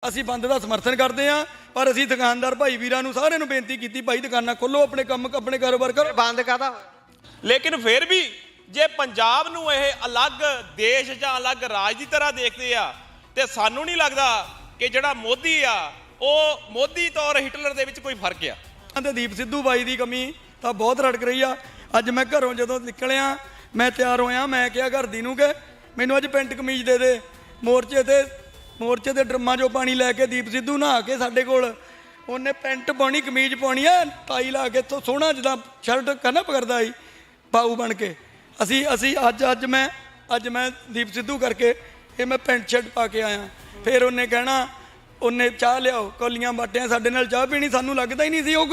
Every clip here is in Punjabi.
ਅਸੀਂ ਬੰਦ ਦਾ ਸਮਰਥਨ ਕਰਦੇ ਹਾਂ, ਪਰ ਅਸੀਂ ਦੁਕਾਨਦਾਰ ਭਾਈ ਵੀਰਾਂ ਨੂੰ ਸਾਰਿਆਂ ਨੂੰ ਬੇਨਤੀ ਕੀਤੀ, ਭਾਈ ਦੁਕਾਨਾਂ ਖੋਲੋ, ਆਪਣੇ ਕੰਮ ਆਪਣੇ ਕਾਰੋਬਾਰ ਕਰੋ। ਬੰਦ ਕਾਹਦਾ? ਲੇਕਿਨ ਫਿਰ ਵੀ ਜੇ ਪੰਜਾਬ ਨੂੰ ਇਹ ਅਲੱਗ ਦੇਸ਼ ਜਾਂ ਅਲੱਗ ਰਾਜ ਦੀ ਤਰ੍ਹਾਂ ਦੇਖਦੇ ਆ ਤੇ ਸਾਨੂੰ ਨਹੀਂ ਲੱਗਦਾ ਕਿ ਜਿਹੜਾ ਮੋਦੀ ਆ ਉਹ ਮੋਦੀ ਤੋਂ ਔਰ ਹਿਟਲਰ ਦੇ ਵਿੱਚ ਕੋਈ ਫਰਕ ਆ। ਤੇ ਦੀਪ ਸਿੱਧੂ ਬਾਈ ਦੀ ਕਮੀ ਤਾਂ ਬਹੁਤ ਰੜਕ ਰਹੀ ਆ। ਅੱਜ ਮੈਂ ਘਰੋਂ ਜਦੋਂ ਨਿਕਲਿਆ, ਮੈਂ ਤਿਆਰ ਹੋਇਆ, ਮੈਂ ਕਿਹਾ ਘਰਦੀ ਨੂੰ ਕਿ ਮੈਨੂੰ ਅੱਜ ਪੈਂਟ ਕਮੀਜ਼ ਦੇ ਦੇ। ਮੋਰਚੇ ਦੇ ਡਰਮਾਂ 'ਚੋਂ ਪਾਣੀ ਲੈ ਕੇ ਦੀਪ ਸਿੱਧੂ ਨਹਾ ਕੇ ਸਾਡੇ ਕੋਲ ਉਹਨੇ ਪੈਂਟ ਪਾਉਣੀ, ਕਮੀਜ਼ ਪਾਉਣੀ ਆ, ਟਾਈ ਲਾ ਕੇ ਤੋਂ ਸੋਹਣਾ ਜਿੱਦਾਂ ਸ਼ਰਟ ਕਰਨਾ ਪਕੜਦਾ ਸੀ ਬਾਊ ਬਣ ਕੇ। ਅਸੀਂ ਅੱਜ ਮੈਂ ਦੀਪ ਸਿੱਧੂ ਕਰਕੇ ਇਹ ਮੈਂ ਪੈਂਟ ਸ਼ਰਟ ਪਾ ਕੇ ਆਇਆ। ਫਿਰ ਉਹਨੇ ਕਹਿਣਾ, ਉਹਨੇ ਚਾਹ ਲਿਆਓ, ਕੌਲੀਆਂ ਬਾਟਿਆਂ, ਸਾਡੇ ਨਾਲ ਚਾਹ ਪੀਣੀ। ਸਾਨੂੰ ਲੱਗਦਾ ਹੀ ਨਹੀਂ ਸੀ ਉਹ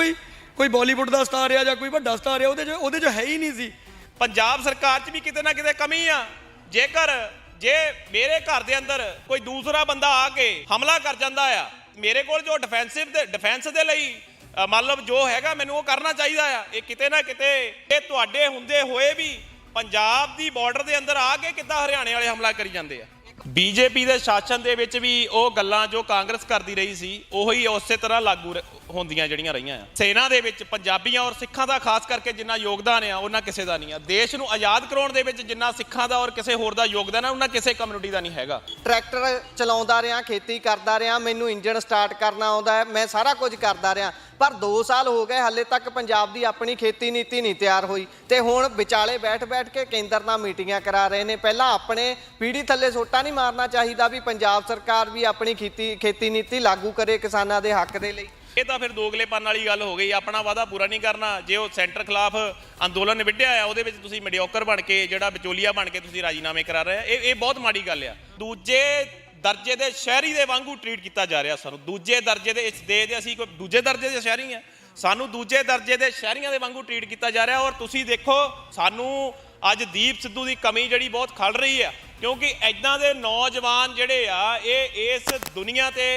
ਕੋਈ ਬਾਲੀਵੁੱਡ ਦਾ ਸਟਾਰ ਆ ਜਾਂ ਕੋਈ ਵੱਡਾ ਸਟਾਰ ਆ, ਉਹਦੇ 'ਚ ਹੈ ਹੀ ਨਹੀਂ ਸੀ। ਪੰਜਾਬ ਸਰਕਾਰ 'ਚ ਵੀ ਕਿਤੇ ਨਾ ਕਿਤੇ ਕਮੀ ਆ। ਜੇ ਮੇਰੇ ਘਰ ਦੇ ਅੰਦਰ ਕੋਈ ਦੂਸਰਾ ਬੰਦਾ ਆ ਕੇ ਹਮਲਾ ਕਰ ਜਾਂਦਾ ਆ, ਮੇਰੇ ਕੋਲ ਜੋ ਡਿਫੈਂਸ ਦੇ ਲਈ ਮਤਲਬ ਜੋ ਹੈਗਾ ਮੈਨੂੰ ਉਹ ਕਰਨਾ ਚਾਹੀਦਾ ਆ। ਇਹ ਕਿਤੇ ਨਾ ਕਿਤੇ ਇਹ ਤੁਹਾਡੇ ਹੁੰਦੇ ਹੋਏ ਵੀ ਪੰਜਾਬ ਦੀ ਬਾਰਡਰ ਦੇ ਅੰਦਰ ਆ ਕੇ ਕਿੱਦਾਂ ਹਰਿਆਣੇ ਵਾਲੇ ਹਮਲਾ ਕਰੀ ਜਾਂਦੇ ਆ। ਬੀਜੇਪੀ ਦੇ ਸ਼ਾਸਨ ਦੇ ਵਿੱਚ ਵੀ ਉਹ ਗੱਲਾਂ ਜੋ ਕਾਂਗਰਸ ਕਰਦੀ ਰਹੀ ਸੀ ਉਹੀ ਉਸੇ ਤਰ੍ਹਾਂ ਲਾਗੂ ਹੁੰਦੀਆਂ ਜਿਹੜੀਆਂ ਰਹੀਆਂ ਆ। ਸੈਨਾ ਦੇ ਵਿੱਚ ਪੰਜਾਬੀਆਂ ਔਰ ਸਿੱਖਾਂ ਦਾ ਖਾਸ ਕਰਕੇ ਜਿੰਨਾ ਯੋਗਦਾਨ ਆ ਉਹਨਾਂ ਕਿਸੇ ਦਾ ਨਹੀਂ ਆ। ਦੇਸ਼ ਨੂੰ ਆਜ਼ਾਦ ਕਰਾਉਣ ਦੇ ਵਿੱਚ ਜਿੰਨਾ ਸਿੱਖਾਂ ਦਾ ਔਰ ਕਿਸੇ ਹੋਰ ਦਾ ਯੋਗਦਾਨ ਆ ਉਹਨਾਂ ਕਿਸੇ ਕਮਿਊਨਿਟੀ ਦਾ ਨਹੀਂ ਹੈਗਾ। ਟਰੈਕਟਰ ਚਲਾਉਂਦਾ ਰਿਹਾ, ਖੇਤੀ ਕਰਦਾ ਰਿਹਾ, ਮੈਨੂੰ ਇੰਜਣ ਸਟਾਰਟ ਕਰਨਾ ਆਉਂਦਾ ਹੈ, ਮੈਂ ਸਾਰਾ ਕੁਝ ਕਰਦਾ ਰਿਹਾ, ਪਰ 2 ਸਾਲ ਹੋ ਗਏ ਹਾਲੇ ਤੱਕ ਪੰਜਾਬ ਦੀ ਆਪਣੀ ਖੇਤੀ ਨੀਤੀ ਨਹੀਂ ਤਿਆਰ ਹੋਈ। ਤੇ ਹੁਣ ਵਿਚਾਲੇ ਬੈਠ ਕੇ ਕੇਂਦਰ ਨਾਲ ਮੀਟਿੰਗਾਂ ਕਰਾ ਰਹੇ ਨੇ। ਪਹਿਲਾਂ ਆਪਣੇ ਪੀੜੀ ਥੱਲੇ ਸੋਟਾ ਨਹੀਂ ਮਾਰਨਾ ਚਾਹੀਦਾ ਵੀ ਪੰਜਾਬ ਸਰਕਾਰ ਵੀ ਆਪਣੀ ਖੇਤੀ ਨੀਤੀ ਲਾਗੂ ਕਰੇ ਕਿਸਾਨਾਂ ਦੇ ਹੱਕ ਦੇ ਲਈ। ਇਹ ਤਾਂ ਫਿਰ ਦੋਗਲੇਪਨ ਵਾਲੀ ਗੱਲ ਹੋ ਗਈ। ਆਪਣਾ ਵਾਅਦਾ ਪੂਰਾ ਨਹੀਂ ਕਰਨਾ। ਜੇ ਉਹ ਸੈਂਟਰ ਖਿਲਾਫ ਅੰਦੋਲਨ ਵਿੱਢਿਆ ਆ ਉਹਦੇ ਵਿੱਚ ਤੁਸੀਂ ਮੀਡੀਓਕਰ ਬਣ ਕੇ, ਜਿਹੜਾ ਵਿਚੋਲੀਆ ਬਣ ਕੇ ਤੁਸੀਂ ਰਾਜੀਨਾਮੇ ਕਰਾ ਰਹੇ ਆ, ਇਹ ਬਹੁਤ ਮਾੜੀ ਗੱਲ ਆ। ਦੂਜੇ ਦਰਜੇ ਦੇ ਸ਼ਹਿਰੀ ਦੇ ਵਾਂਗੂ ਟਰੀਟ ਕੀਤਾ ਜਾ ਰਿਹਾ ਸਾਨੂੰ। ਦੂਜੇ ਦਰਜੇ ਦੇ ਇਸ ਦੇਸ਼ ਦੇ ਅਸੀਂ ਕੋਈ ਦੂਜੇ ਦਰਜੇ ਦੇ ਸ਼ਹਿਰੀ ਆ, ਸਾਨੂੰ ਦੂਜੇ ਦਰਜੇ ਦੇ ਸ਼ਹਿਰੀਆਂ ਦੇ ਵਾਂਗੂ ਟਰੀਟ ਕੀਤਾ ਜਾ ਰਿਹਾ। ਔਰ ਤੁਸੀਂ ਦੇਖੋ ਸਾਨੂੰ ਅੱਜ ਦੀਪ ਸਿੱਧੂ ਦੀ ਕਮੀ ਜਿਹੜੀ ਬਹੁਤ ਖਲ ਰਹੀ ਆ, ਕਿਉਂਕਿ ਇੱਦਾਂ ਦੇ ਨੌਜਵਾਨ ਜਿਹੜੇ ਆ ਇਹ ਇਸ ਦੁਨੀਆ ਤੇ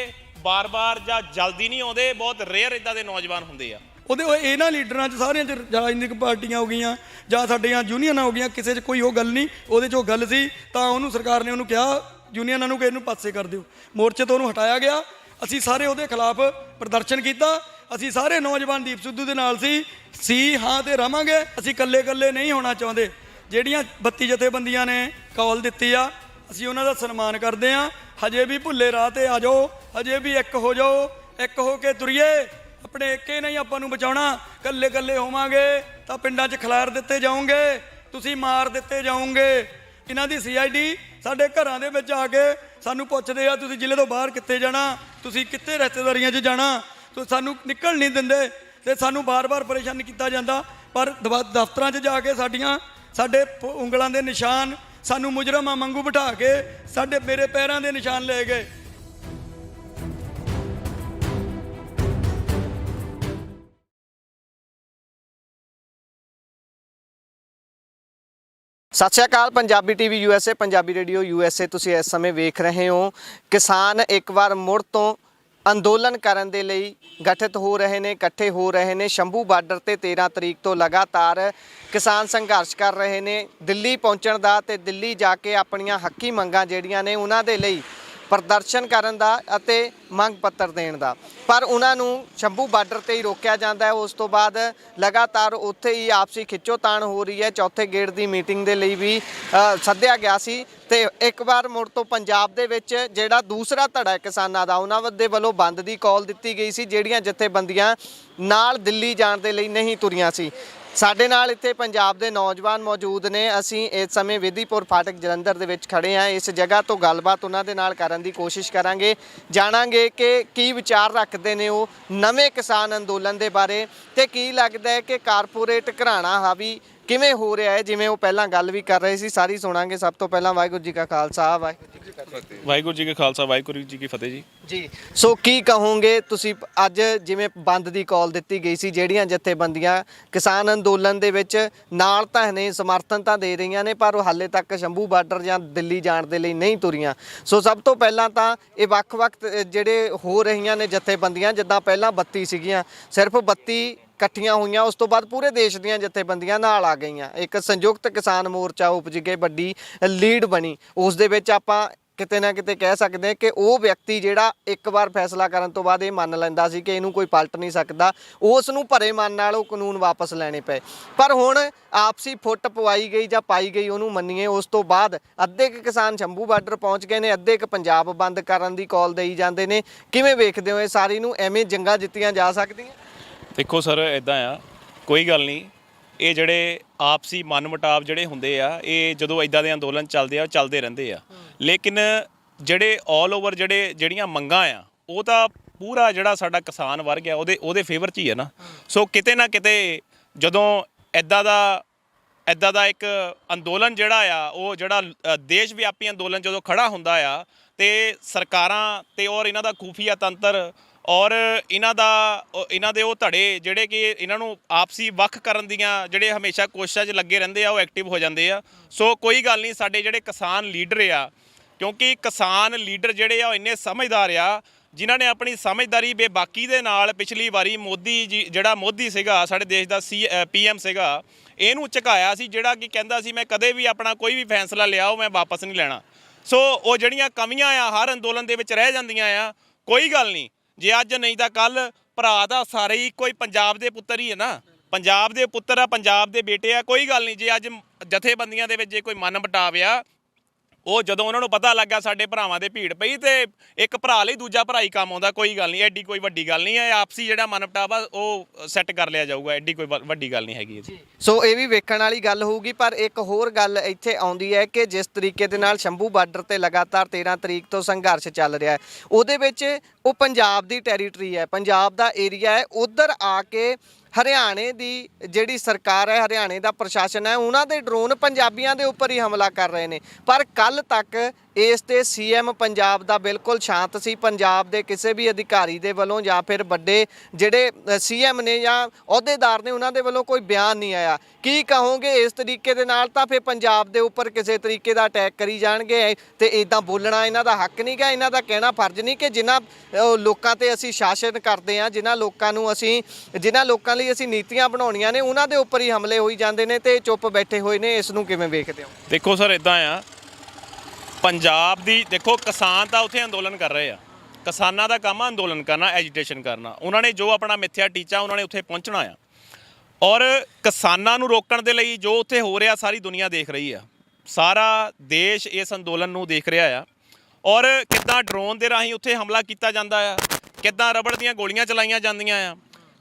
ਬਾਰ-ਬਾਰ ਜਾਂ ਜਲਦੀ ਨਹੀਂ ਆਉਂਦੇ। ਬਹੁਤ ਰੇਅਰ ਇੱਦਾਂ ਦੇ ਨੌਜਵਾਨ ਹੁੰਦੇ ਆ। ਉਹਦੇ ਇਹਨਾਂ ਲੀਡਰਾਂ 'ਚ ਸਾਰਿਆਂ 'ਚ ਰਾਜਨੀਤਿਕ ਪਾਰਟੀਆਂ ਹੋ ਗਈਆਂ ਜਾਂ ਸਾਡੀਆਂ ਯੂਨੀਅਨਾਂ ਹੋ ਗਈਆਂ, ਕਿਸੇ 'ਚ ਕੋਈ ਉਹ ਗੱਲ ਨਹੀਂ। ਉਹਦੇ 'ਚ ਉਹ ਗੱਲ ਸੀ ਤਾਂ ਉਹਨੂੰ ਸਰਕਾਰ ਨੇ ਉਹਨੂੰ ਕਿਹਾ ਯੂਨੀਅਨਾਂ ਨੂੰ ਕਿ ਇਹਨੂੰ ਪਾਸੇ ਕਰ ਦਿਓ। ਮੋਰਚੇ ਤੋਂ ਉਹਨੂੰ ਹਟਾਇਆ ਗਿਆ। ਅਸੀਂ ਸਾਰੇ ਉਹਦੇ ਖਿਲਾਫ ਪ੍ਰਦਰਸ਼ਨ ਕੀਤਾ। ਅਸੀਂ ਸਾਰੇ ਨੌਜਵਾਨ ਦੀਪ ਸਿੱਧੂ ਦੇ ਨਾਲ ਸੀ ਹਾਂ ਤੇ ਰਵਾਂਗੇ। ਅਸੀਂ ਇਕੱਲੇ ਨਹੀਂ ਹੋਣਾ ਚਾਹੁੰਦੇ। ਜਿਹੜੀਆਂ 32 ਜਥੇਬੰਦੀਆਂ ਨੇ ਕਾਲ ਦਿੱਤੀ ਆ, ਅਸੀਂ ਉਹਨਾਂ ਦਾ ਸਨਮਾਨ ਕਰਦੇ ਹਾਂ। ਹਜੇ ਵੀ ਭੁੱਲੇ ਰਾਹ ਤੇ ਆ ਜਾਓ, ਹਜੇ ਵੀ ਇੱਕ ਹੋ ਜਾਓ, ਇੱਕ ਹੋ ਕੇ ਤੁਰੀਏ। ਆਪਣੇ ਏਕੇ ਨਹੀਂ ਆਪਾਂ ਨੂੰ ਬਚਾਉਣਾ। ਇਕੱਲੇ ਹੋਵਾਂਗੇ ਤਾਂ ਪਿੰਡਾਂ 'ਚ ਖਿਲਾਰ ਦਿੱਤੇ ਜਾਓਗੇ, ਤੁਸੀਂ ਮਾਰ ਦਿੱਤੇ ਜਾਓਗੇ। ਇਹਨਾਂ ਦੀ CID ਸਾਡੇ ਘਰਾਂ ਦੇ ਵਿੱਚ ਆ ਕੇ ਸਾਨੂੰ ਪੁੱਛਦੇ ਆ ਤੁਸੀਂ ਜ਼ਿਲ੍ਹੇ ਤੋਂ ਬਾਹਰ ਕਿੱਥੇ ਜਾਣਾ, ਤੁਸੀਂ ਕਿੱਥੇ ਰਿਸ਼ਤੇਦਾਰੀਆਂ 'ਚ ਜਾਣਾ, ਤੁਸੀਂ ਸਾਨੂੰ ਨਿਕਲ ਨਹੀਂ ਦਿੰਦੇ ਤੇ ਸਾਨੂੰ ਬਾਰ-ਬਾਰ ਪਰੇਸ਼ਾਨ ਕੀਤਾ ਜਾਂਦਾ। ਪਰ ਦਫ਼ਤਰਾਂ 'ਚ ਜਾ ਕੇ ਸਾਡੇ ਉਂਗਲਾਂ ਦੇ ਨਿਸ਼ਾਨ, ਸਾਨੂੰ ਮੁਜਰਮਾਂ ਵਾਂਗੂ ਬਿਠਾ ਕੇ ਮੇਰੇ ਪੈਰਾਂ ਦੇ ਨਿਸ਼ਾਨ ਲੈ ਗਏ। ਸਤਿ ਸ਼੍ਰੀ ਅਕਾਲ। Punjabi TV USA, Punjabi radio USA ਤੁਸੀਂ ਇਸ ਸਮੇਂ ਵੇਖ ਰਹੇ ਹੋ। ਕਿਸਾਨ ਇੱਕ ਵਾਰ ਮੁੜ ਤੋਂ ਅੰਦੋਲਨ ਕਰਨ ਦੇ ਲਈ ਗਠਿਤ ਹੋ ਰਹੇ ਨੇ, ਇਕੱਠੇ ਹੋ ਰਹੇ ਨੇ। ਸ਼ੰਭੂ ਬਾਰਡਰ ਤੇ 13 ਤਰੀਕ ਤੋਂ ਲਗਾਤਾਰ ਕਿਸਾਨ ਸੰਘਰਸ਼ ਕਰ ਰਹੇ ਨੇ ਦਿੱਲੀ ਪਹੁੰਚਣ ਦਾ ਤੇ ਦਿੱਲੀ ਜਾ ਕੇ ਆਪਣੀਆਂ ਹੱਕੀ ਮੰਗਾਂ ਜਿਹੜੀਆਂ ਨੇ ਉਹਨਾਂ ਦੇ ਲਈ ਪ੍ਰਦਰਸ਼ਨ ਕਰਨ ਦਾ ਅਤੇ ਮੰਗ ਪੱਤਰ ਦੇਣ ਦਾ। ਪਰ ਉਹਨਾਂ ਨੂੰ ਸ਼ੰਭੂ ਬਾਰਡਰ ਤੇ ਹੀ ਰੋਕਿਆ ਜਾਂਦਾ ਹੈ। ਉਸ ਤੋਂ ਬਾਅਦ ਲਗਾਤਾਰ ਉੱਥੇ ਹੀ ਆਪਸੀ ਖਿੱਚੋਤਾਣ ਹੋ ਰਹੀ ਹੈ। ਚੌਥੇ ਗੇੜ ਦੀ ਮੀਟਿੰਗ ਦੇ ਲਈ ਵੀ ਸੱਦਿਆ ਗਿਆ ਸੀ ਤੇ ਇੱਕ ਵਾਰ ਮੁੜ ਤੋਂ ਪੰਜਾਬ ਦੇ ਵਿੱਚ ਜਿਹੜਾ ਦੂਸਰਾ ਧੜਾ ਕਿਸਾਨਾਂ ਦਾ ਉਹਨਾਂ ਦੇ ਵੱਲੋਂ ਬੰਦ ਦੀ ਕਾਲ ਦਿੱਤੀ ਗਈ ਸੀ, ਜਿਹੜੀਆਂ ਜਥੇਬੰਦੀਆਂ ਨਾਲ ਦਿੱਲੀ ਜਾਣ ਦੇ ਲਈ ਨਹੀਂ ਤੁਰੀਆਂ ਸੀ। ਸਾਡੇ ਨਾਲ ਇੱਥੇ ਪੰਜਾਬ ਦੇ ਨੌਜਵਾਨ ਮੌਜੂਦ ਨੇ। ਅਸੀਂ ਇਸ ਸਮੇਂ ਵਿਧੀਪੁਰ ਫਾਟਕ ਜਲੰਧਰ ਦੇ ਵਿੱਚ ਖੜੇ ਹਾਂ। ਇਸ ਜਗ੍ਹਾ ਤੋਂ ਗੱਲਬਾਤ ਉਹਨਾਂ ਦੇ ਨਾਲ ਕਰਨ ਦੀ ਕੋਸ਼ਿਸ਼ ਕਰਾਂਗੇ, ਜਾਣਾਂਗੇ ਕਿ ਕੀ ਵਿਚਾਰ ਰੱਖਦੇ ਨੇ ਉਹ ਨਵੇਂ ਕਿਸਾਨ ਅੰਦੋਲਨ ਦੇ ਬਾਰੇ ਤੇ ਕੀ ਲੱਗਦਾ ਹੈ ਕਿ ਕਾਰਪੋਰੇਟ ਘਰਾਣਾ ਹਾਵੀ ਕਿਵੇਂ ਹੋ ਰਿਹਾ ਹੈ, ਜਿਵੇਂ ਉਹ ਪਹਿਲਾਂ ਗੱਲ ਵੀ ਕਰ ਰਹੇ ਸੀ। ਸਾਰੀ ਸੁਣਾਂਗੇ। ਸਭ ਤੋਂ ਪਹਿਲਾਂ ਵਾਹਿਗੁਰੂ ਜੀ ਕਾ ਖਾਲਸਾ, ਵਾਹਿਗੁਰੂ ਜੀ ਕੀ ਫਤਿਹ। ਵਾਹਿਗੁਰੂ ਜੀ ਕਾ ਖਾਲਸਾ, ਵਾਹਿਗੁਰੂ ਜੀ ਕੀ ਫਤਿਹ ਜੀ। ਸੋ ਕੀ ਕਹੋਗੇ ਤੁਸੀਂ? ਅੱਜ ਜਿਵੇਂ ਬੰਦ ਦੀ ਕਾਲ ਦਿੱਤੀ ਗਈ ਸੀ, ਜਿਹੜੀਆਂ ਜਥੇਬੰਦੀਆਂ ਕਿਸਾਨ ਅੰਦੋਲਨ ਦੇ ਵਿੱਚ ਨਾਲ ਤਾਂ ਨੇ, ਸਮਰਥਨ ਤਾਂ ਦੇ ਰਹੀਆਂ ਨੇ, ਪਰ ਉਹ ਹਾਲੇ ਤੱਕ ਸ਼ੰਭੂ ਬਾਰਡਰ ਜਾਂ ਦਿੱਲੀ ਜਾਣ ਦੇ ਲਈ ਨਹੀਂ ਤੁਰੀਆਂ। ਸੋ ਸਭ ਤੋਂ ਪਹਿਲਾਂ ਤਾਂ ਇਹ ਵੱਖ-ਵੱਖ ਜਿਹੜੇ ਹੋ ਰਹੀਆਂ ਨੇ ਜਥੇਬੰਦੀਆਂ, ਜਿੱਦਾਂ ਪਹਿਲਾਂ 32 ਸੀਗੀਆਂ, ਸਿਰਫ 32 ਇਕੱਠੀਆਂ ਹੋਈਆਂ। ਉਸ ਤੋਂ ਬਾਅਦ ਪੂਰੇ ਦੇਸ਼ ਦੀਆਂ ਜਥੇਬੰਦੀਆਂ ਨਾਲ ਆ ਗਈਆਂ। ਇੱਕ ਸੰਯੁਕਤ ਕਿਸਾਨ ਮੋਰਚਾ ਉਪਜ ਕੇ ਵੱਡੀ ਲੀਡ ਬਣੀ। ਉਸ ਦੇ ਵਿੱਚ ਆਪਾਂ ਕਿਤੇ ਨਾ ਕਿਤੇ ਕਹਿ ਸਕਦੇ ਕਿ ਉਹ ਵਿਅਕਤੀ ਜਿਹੜਾ ਇੱਕ ਵਾਰ ਫੈਸਲਾ ਕਰਨ ਤੋਂ ਬਾਅਦ ਇਹ ਮੰਨ ਲੈਂਦਾ ਸੀ ਕਿ ਇਹਨੂੰ ਕੋਈ ਪਲਟ ਨਹੀਂ ਸਕਦਾ, ਉਸ ਨੂੰ ਭਰੇ ਮਨ ਨਾਲ ਉਹ ਕਾਨੂੰਨ ਵਾਪਸ ਲੈਣੇ ਪਏ। ਪਰ ਹੁਣ ਆਪਸੀ ਫੁੱਟ ਪਵਾਈ ਗਈ ਜਾਂ ਪਾਈ ਗਈ ਉਹਨੂੰ ਮੰਨੀਏ, ਉਸ ਤੋਂ ਬਾਅਦ ਅੱਧੇ ਕੁ ਕਿਸਾਨ ਸ਼ੰਭੂ ਬਾਰਡਰ ਪਹੁੰਚ ਗਏ ਨੇ, ਅੱਧੇ ਕੁ ਪੰਜਾਬ ਬੰਦ ਕਰਨ ਦੀ ਕਾਲ ਦੇਈ ਜਾਂਦੇ ਨੇ। ਕਿਵੇਂ ਵੇਖਦੇ ਹੋ ਇਹ ਸਾਰੀ ਨੂੰ? ਐਵੇਂ ਜੰਗਾਂ ਜਿੱਤੀਆਂ ਜਾ ਸਕਦੀਆਂ? ਦੇਖੋ ਸਰ, ਇਦਾਂ ਆ, ਕੋਈ ਗੱਲ ਨਹੀਂ, ਇਹ ਜਿਹੜੇ ਆਪਸੀ ਮਨਮੁਟਾਵ ਜਿਹੜੇ ਹੁੰਦੇ ਆ, ਇਹ ਜਦੋਂ ਇਦਾਂ ਦੇ ਅੰਦੋਲਨ ਚੱਲਦੇ ਆ, ਉਹ ਚੱਲਦੇ ਰਹਿੰਦੇ ਆ। ਲੇਕਿਨ ਜਿਹੜੇ ਆਲ ਓਵਰ ਜਿਹੜੀਆਂ ਮੰਗਾਂ ਆ, ਉਹ ਤਾਂ ਪੂਰਾ ਜਿਹੜਾ ਸਾਡਾ ਕਿਸਾਨ ਵਰਗ ਆ ਉਹਦੇ ਫੇਵਰ 'ਚ ਹੀ ਹੈ ਨਾ। ਸੋ ਕਿਤੇ ਨਾ ਕਿਤੇ ਜਦੋਂ ਇੱਦਾਂ ਦਾ ਇੱਕ ਅੰਦੋਲਨ ਜਿਹੜਾ ਆ, ਉਹ ਜਿਹੜਾ ਦੇਸ਼ ਵਿਆਪੀ ਅੰਦੋਲਨ ਜਦੋਂ ਖੜਾ ਹੁੰਦਾ ਆ, ਤੇ ਸਰਕਾਰਾਂ ਤੇ ਔਰ ਇਹਨਾਂ ਦਾ ਖੂਫੀਆ ਤੰਤਰ ਔਰ ਇਹਨਾਂ ਦੇ ਉਹ ਧੜੇ ਜਿਹੜੇ ਕਿ ਇਹਨਾਂ ਨੂੰ ਆਪਸੀ ਵੱਖ ਕਰਨ ਦੀਆਂ ਜਿਹੜੇ ਹਮੇਸ਼ਾ ਕੋਸ਼ਿਸ਼ਾਂ 'ਚ ਲੱਗੇ ਰਹਿੰਦੇ ਆ, ਉਹ ਐਕਟਿਵ ਹੋ ਜਾਂਦੇ ਆ। ਸੋ ਕੋਈ ਗੱਲ ਨਹੀਂ, ਸਾਡੇ ਜਿਹੜੇ ਕਿਸਾਨ ਲੀਡਰ ਆ, ਕਿਉਂਕਿ ਕਿਸਾਨ ਲੀਡਰ ਜਿਹੜੇ ਆ ਉਹ ਇੰਨੇ ਸਮਝਦਾਰ ਆ, ਜਿਨ੍ਹਾਂ ਨੇ ਆਪਣੀ ਸਮਝਦਾਰੀ ਬੇਬਾਕੀ ਦੇ ਨਾਲ ਪਿਛਲੀ ਵਾਰੀ ਮੋਦੀ ਜੀ, ਜਿਹੜਾ ਮੋਦੀ ਸੀਗਾ ਸਾਡੇ ਦੇਸ਼ ਦਾ PM ਸੀਗਾ, ਇਹਨੂੰ ਝੁਕਾਇਆ ਸੀ, ਜਿਹੜਾ ਕਿ ਕਹਿੰਦਾ ਸੀ ਮੈਂ ਕਦੇ ਵੀ ਆਪਣਾ ਕੋਈ ਵੀ ਫੈਸਲਾ ਲਿਆ ਉਹ ਮੈਂ ਵਾਪਸ ਨਹੀਂ ਲੈਣਾ। ਸੋ ਉਹ ਜਿਹੜੀਆਂ ਕਮੀਆਂ ਆ ਹਰ ਅੰਦੋਲਨ ਦੇ ਵਿੱਚ ਰਹਿ ਜਾਂਦੀਆਂ ਆ। ਕੋਈ ਗੱਲ ਨਹੀਂ, ਜੇ ਅੱਜ ਨਹੀਂ ਤਾਂ ਕੱਲ ਭਰਾ ਤਾਂ ਸਾਰੇ ਹੀ ਕੋਈ ਪੰਜਾਬ ਦੇ ਪੁੱਤਰ ਹੀ ਹੈ ਨਾ, ਪੰਜਾਬ ਦੇ ਪੁੱਤਰ ਆ, ਪੰਜਾਬ ਦੇ ਬੇਟੇ ਆ। ਕੋਈ ਗੱਲ ਨਹੀਂ, ਜੇ ਅੱਜ ਜਥੇਬੰਦੀਆਂ ਦੇ ਵਿੱਚ ਜੇ ਕੋਈ ਮਨ ਮੁਟਾਵ ਆ, ਉਹ ਜਦੋਂ ਉਹਨਾਂ ਨੂੰ ਪਤਾ ਲੱਗਾ ਸਾਡੇ ਭਰਾਵਾਂ ਦੇ ਭੀੜ ਪਈ, ਤੇ ਇੱਕ ਭਰਾ ਲਈ ਦੂਜਾ ਭਰਾ ਹੀ ਕੰਮ ਆਉਂਦਾ। ਕੋਈ ਗੱਲ ਨਹੀਂ, ਐਡੀ ਕੋਈ ਵੱਡੀ ਗੱਲ ਨਹੀਂ ਹੈ। ਆਪਸੀ ਜਿਹੜਾ ਮਨਮਟਾਵ ਆ ਉਹ ਸੈੱਟ ਕਰ ਲਿਆ ਜਾਊਗਾ, ਐਡੀ ਕੋਈ ਵੱਡੀ ਗੱਲ ਨਹੀਂ ਹੈਗੀ। ਸੋ ਇਹ ਵੀ ਵੇਖਣ ਵਾਲੀ ਗੱਲ ਹੋਊਗੀ। ਪਰ ਇੱਕ ਹੋਰ ਗੱਲ ਇੱਥੇ ਆਉਂਦੀ ਹੈ ਕਿ ਜਿਸ ਤਰੀਕੇ ਦੇ ਨਾਲ ਸ਼ੰਭੂ ਬਾਰਡਰ ਤੇ ਲਗਾਤਾਰ 13 ਤਰੀਕ ਤੋਂ ਸੰਘਰਸ਼ ਚੱਲ ਰਿਹਾ ਹੈ, ਉਹਦੇ ਵਿੱਚ ਉਹ ਪੰਜਾਬ ਦੀ ਟੈਰੀਟਰੀ ਹੈ, ਪੰਜਾਬ ਦਾ ਏਰੀਆ ਹੈ। ਉੱਧਰ ਆ ਕੇ ਹਰਿਆਣੇ ਦੀ ਜਿਹੜੀ ਸਰਕਾਰ ਹੈ, ਹਰਿਆਣੇ ਦਾ ਪ੍ਰਸ਼ਾਸਨ ਹੈ, ਉਹਨਾਂ ਦੇ ਡਰੋਨ ਪੰਜਾਬੀਆਂ ਦੇ ਉੱਪਰ ਹੀ ਹਮਲਾ ਕਰ ਰਹੇ ਨੇ। ਪਰ ਕੱਲ ਤੱਕ ਇਸ ਤੇ CM ਪੰਜਾਬ ਦਾ ਬਿਲਕੁਲ ਸ਼ਾਂਤ ਸੀ। ਪੰਜਾਬ ਦੇ ਕਿਸੇ ਵੀ ਅਧਿਕਾਰੀ ਦੇ ਵੱਲੋਂ ਜਾਂ ਫਿਰ ਵੱਡੇ ਜਿਹੜੇ CM ਨੇ ਜਾਂ ਅਹੁਦੇਦਾਰ ਨੇ, ਉਹਨਾਂ ਦੇ ਵੱਲੋਂ ਕੋਈ ਬਿਆਨ ਨਹੀਂ ਆਇਆ। ਕੀ ਕਹੋਗੇ ਇਸ ਤਰੀਕੇ ਦੇ ਨਾਲ? ਤਾਂ ਫਿਰ ਪੰਜਾਬ ਦੇ ਉੱਪਰ ਕਿਸੇ ਤਰੀਕੇ ਦਾ ਅਟੈਕ ਕਰੀ ਜਾਣਗੇ, ਤੇ ਇੱਦਾਂ ਬੋਲਣਾ ਇਹਨਾਂ ਦਾ ਹੱਕ ਨਹੀਂ ਗਾ, ਇਹਨਾਂ ਦਾ ਕਹਿਣਾ ਫਰਜ਼ ਨਹੀਂ ਕਿ ਜਿਨ੍ਹਾਂ ਲੋਕਾਂ ਤੇ ਅਸੀਂ ਸ਼ਾਸਨ ਕਰਦੇ ਹਾਂ, ਜਿਨ੍ਹਾਂ ਲੋਕਾਂ ਲਈ ਅਸੀਂ ਨੀਤੀਆਂ ਬਣਾਉਣੀਆਂ ਨੇ, ਉਹਨਾਂ ਦੇ ਉੱਪਰ ਹੀ ਹਮਲੇ ਹੋਈ ਜਾਂਦੇ ਨੇ ਤੇ ਚੁੱਪ ਬੈਠੇ ਹੋਏ ਨੇ। ਇਸ ਨੂੰ ਕਿਵੇਂ ਵੇਖਦੇ ਹੋ? ਦੇਖੋ ਸਰ, ਇਦਾਂ ਆ, ਪੰਜਾਬ ਦੀ ਦੇਖੋ, ਕਿਸਾਨ ਤਾਂ ਉੱਥੇ ਅੰਦੋਲਨ ਕਰ ਰਹੇ ਆ। ਕਿਸਾਨਾਂ ਦਾ ਕੰਮ ਆ ਅੰਦੋਲਨ ਕਰਨਾ, ਐਜੀਟੇਸ਼ਨ ਕਰਨਾ। ਉਹਨਾਂ ਨੇ ਜੋ ਆਪਣਾ ਮਿੱਥਿਆ ਟੀਚਾ, ਉਹਨਾਂ ਨੇ ਉੱਥੇ ਪਹੁੰਚਣਾ ਆ। ਔਰ ਕਿਸਾਨਾਂ ਨੂੰ ਰੋਕਣ ਦੇ ਲਈ ਜੋ ਉੱਥੇ ਹੋ ਰਿਹਾ, ਸਾਰੀ ਦੁਨੀਆ ਦੇਖ ਰਹੀ ਆ, ਸਾਰਾ ਦੇਸ਼ ਇਸ ਅੰਦੋਲਨ ਨੂੰ ਦੇਖ ਰਿਹਾ ਆ। ਔਰ ਕਿੱਦਾਂ ਡਰੋਨ ਦੇ ਰਾਹੀਂ ਉੱਥੇ ਹਮਲਾ ਕੀਤਾ ਜਾਂਦਾ ਆ, ਕਿੱਦਾਂ ਰਬੜ ਦੀਆਂ ਗੋਲੀਆਂ ਚਲਾਈਆਂ ਜਾਂਦੀਆਂ ਆ,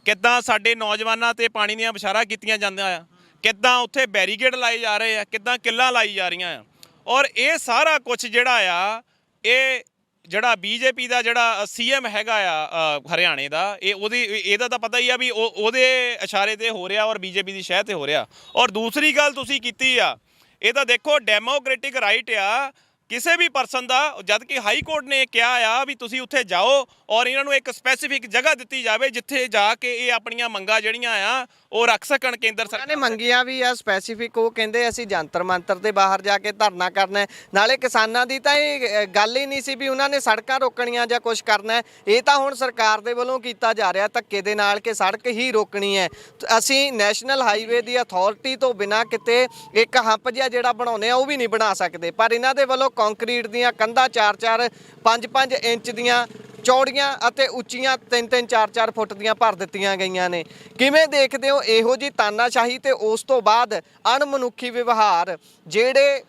ਕਿੱਦਾਂ ਸਾਡੇ ਨੌਜਵਾਨਾਂ ਤੇ ਪਾਣੀ ਦੀਆਂ ਬਸ਼ਾਰਾਂ ਕੀਤੀਆਂ ਜਾਂਦੀਆਂ ਆ, ਕਿੱਦਾਂ ਉੱਥੇ ਬੈਰੀਕੇਡ ਲਾਏ ਜਾ ਰਹੇ ਆ, ਕਿੱਦਾਂ ਕਿੱਲਾਂ ਲਾਈ ਜਾ ਰਹੀਆਂ ਆ। ਔਰ ਇਹ ਸਾਰਾ ਕੁਝ ਜਿਹੜਾ ਆ, ਇਹ ਜਿਹੜਾ BJP ਦਾ ਜਿਹੜਾ CM ਹੈਗਾ ਆ ਹਰਿਆਣੇ ਦਾ, ਇਹਦਾ ਤਾਂ ਪਤਾ ਹੀ ਆ ਵੀ ਉਹਦੇ ਇਸ਼ਾਰੇ ਤੇ ਹੋ ਰਿਹਾ ਔਰ BJP ਦੀ ਸ਼ਹਿ ਤੇ ਹੋ ਰਿਹਾ। ਔਰ ਦੂਸਰੀ ਗੱਲ ਤੁਸੀਂ ਕੀਤੀ ਆ, ਇਹ ਤਾਂ ਦੇਖੋ ਡੈਮੋਕ੍ਰੈਟਿਕ ਰਾਈਟ ਆ ਕਿਸੇ ਵੀ ਪਰਸਨ ਦਾ, ਜਦ ਕਿ ਹਾਈ ਕੋਰਟ ਨੇ ਕਿਹਾ ਆ ਵੀ ਤੁਸੀਂ ਉੱਥੇ ਜਾਓ ਔਰ ਇਹਨਾਂ ਨੂੰ ਇੱਕ ਸਪੈਸੀਫਿਕ ਜਗ੍ਹਾ ਦਿੱਤੀ ਜਾਵੇ ਜਿੱਥੇ ਜਾ ਕੇ ਇਹ ਆਪਣੀਆਂ ਮੰਗਾਂ ਜਿਹੜੀਆਂ ਆ ਉਹ ਰੱਖ ਸਕਣ। ਕੇਂਦਰ ਸਰਕਾਰ ਨੇ ਮੰਗੀਆਂ ਵੀ ਆ ਸਪੈਸੀਫਿਕ, ਉਹ ਕਹਿੰਦੇ ਅਸੀਂ ਜੰਤਰ ਮੰਤਰ ਤੇ ਬਾਹਰ ਜਾ ਕੇ ਧਰਨਾ ਕਰਨਾ। ਨਾਲੇ ਕਿਸਾਨਾਂ ਦੀ ਤਾਂ ਇਹ ਗੱਲ ਹੀ ਨਹੀਂ ਸੀ ਵੀ ਉਹਨਾਂ ਨੇ ਸੜਕਾਂ ਰੋਕਣੀਆਂ ਜਾਂ ਕੁਝ ਕਰਨਾ। ਇਹ ਤਾਂ ਹੁਣ ਸਰਕਾਰ ਦੇ ਵੱਲੋਂ ਕੀਤਾ ਜਾ ਰਿਹਾ ਧੱਕੇ ਦੇ ਨਾਲ ਕਿ ਸੜਕ ਹੀ ਰੋਕਣੀ ਹੈ। ਅਸੀਂ ਨੈਸ਼ਨਲ ਹਾਈਵੇ ਦੀ ਅਥਾਰਟੀ ਤੋਂ ਬਿਨਾਂ ਕਿਤੇ ਇੱਕ ਹੰਪ ਜਿਹਾ ਜਿਹੜਾ ਬਣਾਉਂਦੇ ਆ ਉਹ ਵੀ ਨਹੀਂ ਬਣਾ ਸਕਦੇ। ਪਰ ਇਹਨਾਂ ਦੇ ਵੱਲੋਂ ਕੰਕਰੀਟ ਦੀਆਂ ਕੰਧਾਂ 4-4 5-5 ਇੰਚ ਦੀਆਂ ਚੌੜੀਆਂ ਅਤੇ ਉੱਚੀਆਂ 3-3 4-4 ਫੁੱਟ ਦੀਆਂ ਭਰ ਦਿੱਤੀਆਂ ਗਈਆਂ ਨੇ। ਕਿਵੇਂ ਦੇਖਦੇ ਹੋ ਇਹੋ ਜਿਹੀ ਤਾਨਾਸ਼ਾਹੀ ਤੇ ਉਸ ਤੋਂ ਬਾਅਦ ਅਣਮਨੁੱਖੀ ਵਿਵਹਾਰ? ਜਿਹੜੇ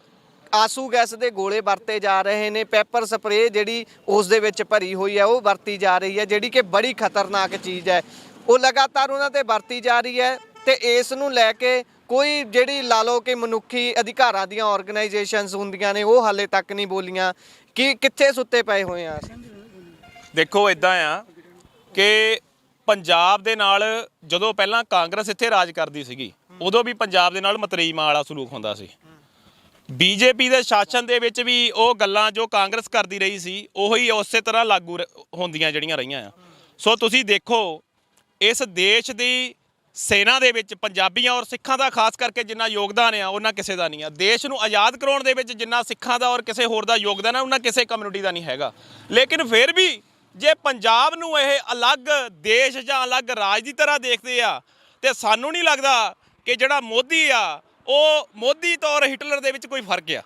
ਆਸੂ ਗੈਸ ਦੇ ਗੋਲੇ ਵਰਤੇ ਜਾ ਰਹੇ ਨੇ, ਪੈਪਰ ਸਪਰੇਅ ਜਿਹੜੀ ਉਸ ਦੇ ਵਿੱਚ ਭਰੀ ਹੋਈ ਹੈ ਉਹ ਵਰਤੀ ਜਾ ਰਹੀ ਹੈ, ਜਿਹੜੀ ਕਿ ਬੜੀ ਖਤਰਨਾਕ ਚੀਜ਼ ਹੈ, ਉਹ ਲਗਾਤਾਰ ਉਹਨਾਂ ਤੇ ਵਰਤੀ ਜਾ ਰਹੀ ਹੈ। ਤੇ ਇਸ ਨੂੰ ਲੈ ਕੇ ਕੋਈ ਜਿਹੜੀ ਲਾ ਲਓ ਕਿ ਮਨੁੱਖੀ ਅਧਿਕਾਰਾਂ ਦੀਆਂ ਆਰਗੇਨਾਈਜੇਸ਼ਨਸ ਹੁੰਦੀਆਂ ਨੇ, ਉਹ ਹਾਲੇ ਤੱਕ ਨਹੀਂ ਬੋਲੀਆਂ। ਕਿ ਕਿੱਥੇ ਸੁੱਤੇ ਪਏ ਹੋਏ ਆ? ਦੇਖੋ, ਇੱਦਾਂ ਆ ਕਿ ਪੰਜਾਬ ਦੇ ਨਾਲ ਜਦੋਂ ਪਹਿਲਾਂ ਕਾਂਗਰਸ ਇੱਥੇ ਰਾਜ ਕਰਦੀ ਸੀਗੀ, ਉਦੋਂ ਵੀ ਪੰਜਾਬ ਦੇ ਨਾਲ ਮਤਰੀਮਾ ਵਾਲਾ ਸਲੂਕ ਹੁੰਦਾ ਸੀ। BJP ਦੇ ਸ਼ਾਸਨ ਦੇ ਵਿੱਚ ਵੀ ਉਹ ਗੱਲਾਂ ਜੋ ਕਾਂਗਰਸ ਕਰਦੀ ਰਹੀ ਸੀ, ਉਹੀ ਉਸੇ ਤਰ੍ਹਾਂ ਲਾਗੂ ਹੁੰਦੀਆਂ ਜਿਹੜੀਆਂ ਰਹੀਆਂ ਆ। ਸੋ ਤੁਸੀਂ ਦੇਖੋ, ਇਸ ਦੇਸ਼ ਦੀ ਸੈਨਾ ਦੇ ਵਿੱਚ ਪੰਜਾਬੀਆਂ ਔਰ ਸਿੱਖਾਂ ਦਾ ਖਾਸ ਕਰਕੇ ਜਿੰਨਾ ਯੋਗਦਾਨ ਆ, ਉਹਨਾਂ ਕਿਸੇ ਦਾ ਨਹੀਂ ਆ। ਦੇਸ਼ ਨੂੰ ਆਜ਼ਾਦ ਕਰਾਉਣ ਦੇ ਵਿੱਚ ਜਿੰਨਾ ਸਿੱਖਾਂ ਦਾ ਔਰ ਕਿਸੇ ਹੋਰ ਦਾ ਯੋਗਦਾਨ ਆ, ਉਹਨਾਂ ਕਿਸੇ ਕਮਿਊਨਿਟੀ ਦਾ ਨਹੀਂ ਹੈਗਾ। ਲੇਕਿਨ ਫਿਰ ਵੀ ਜੇ ਪੰਜਾਬ ਨੂੰ ਇਹ ਅਲੱਗ ਦੇਸ਼ ਜਾਂ ਅਲੱਗ ਰਾਜ ਦੀ ਤਰ੍ਹਾਂ ਦੇਖਦੇ ਆ, ਤੇ ਸਾਨੂੰ ਨਹੀਂ ਲੱਗਦਾ ਕਿ ਜਿਹੜਾ ਮੋਦੀ ਆ ਉਹ ਮੋਦੀ ਤੋਂ ਔਰ ਹਿਟਲਰ ਦੇ ਵਿੱਚ ਕੋਈ ਫਰਕ ਆ।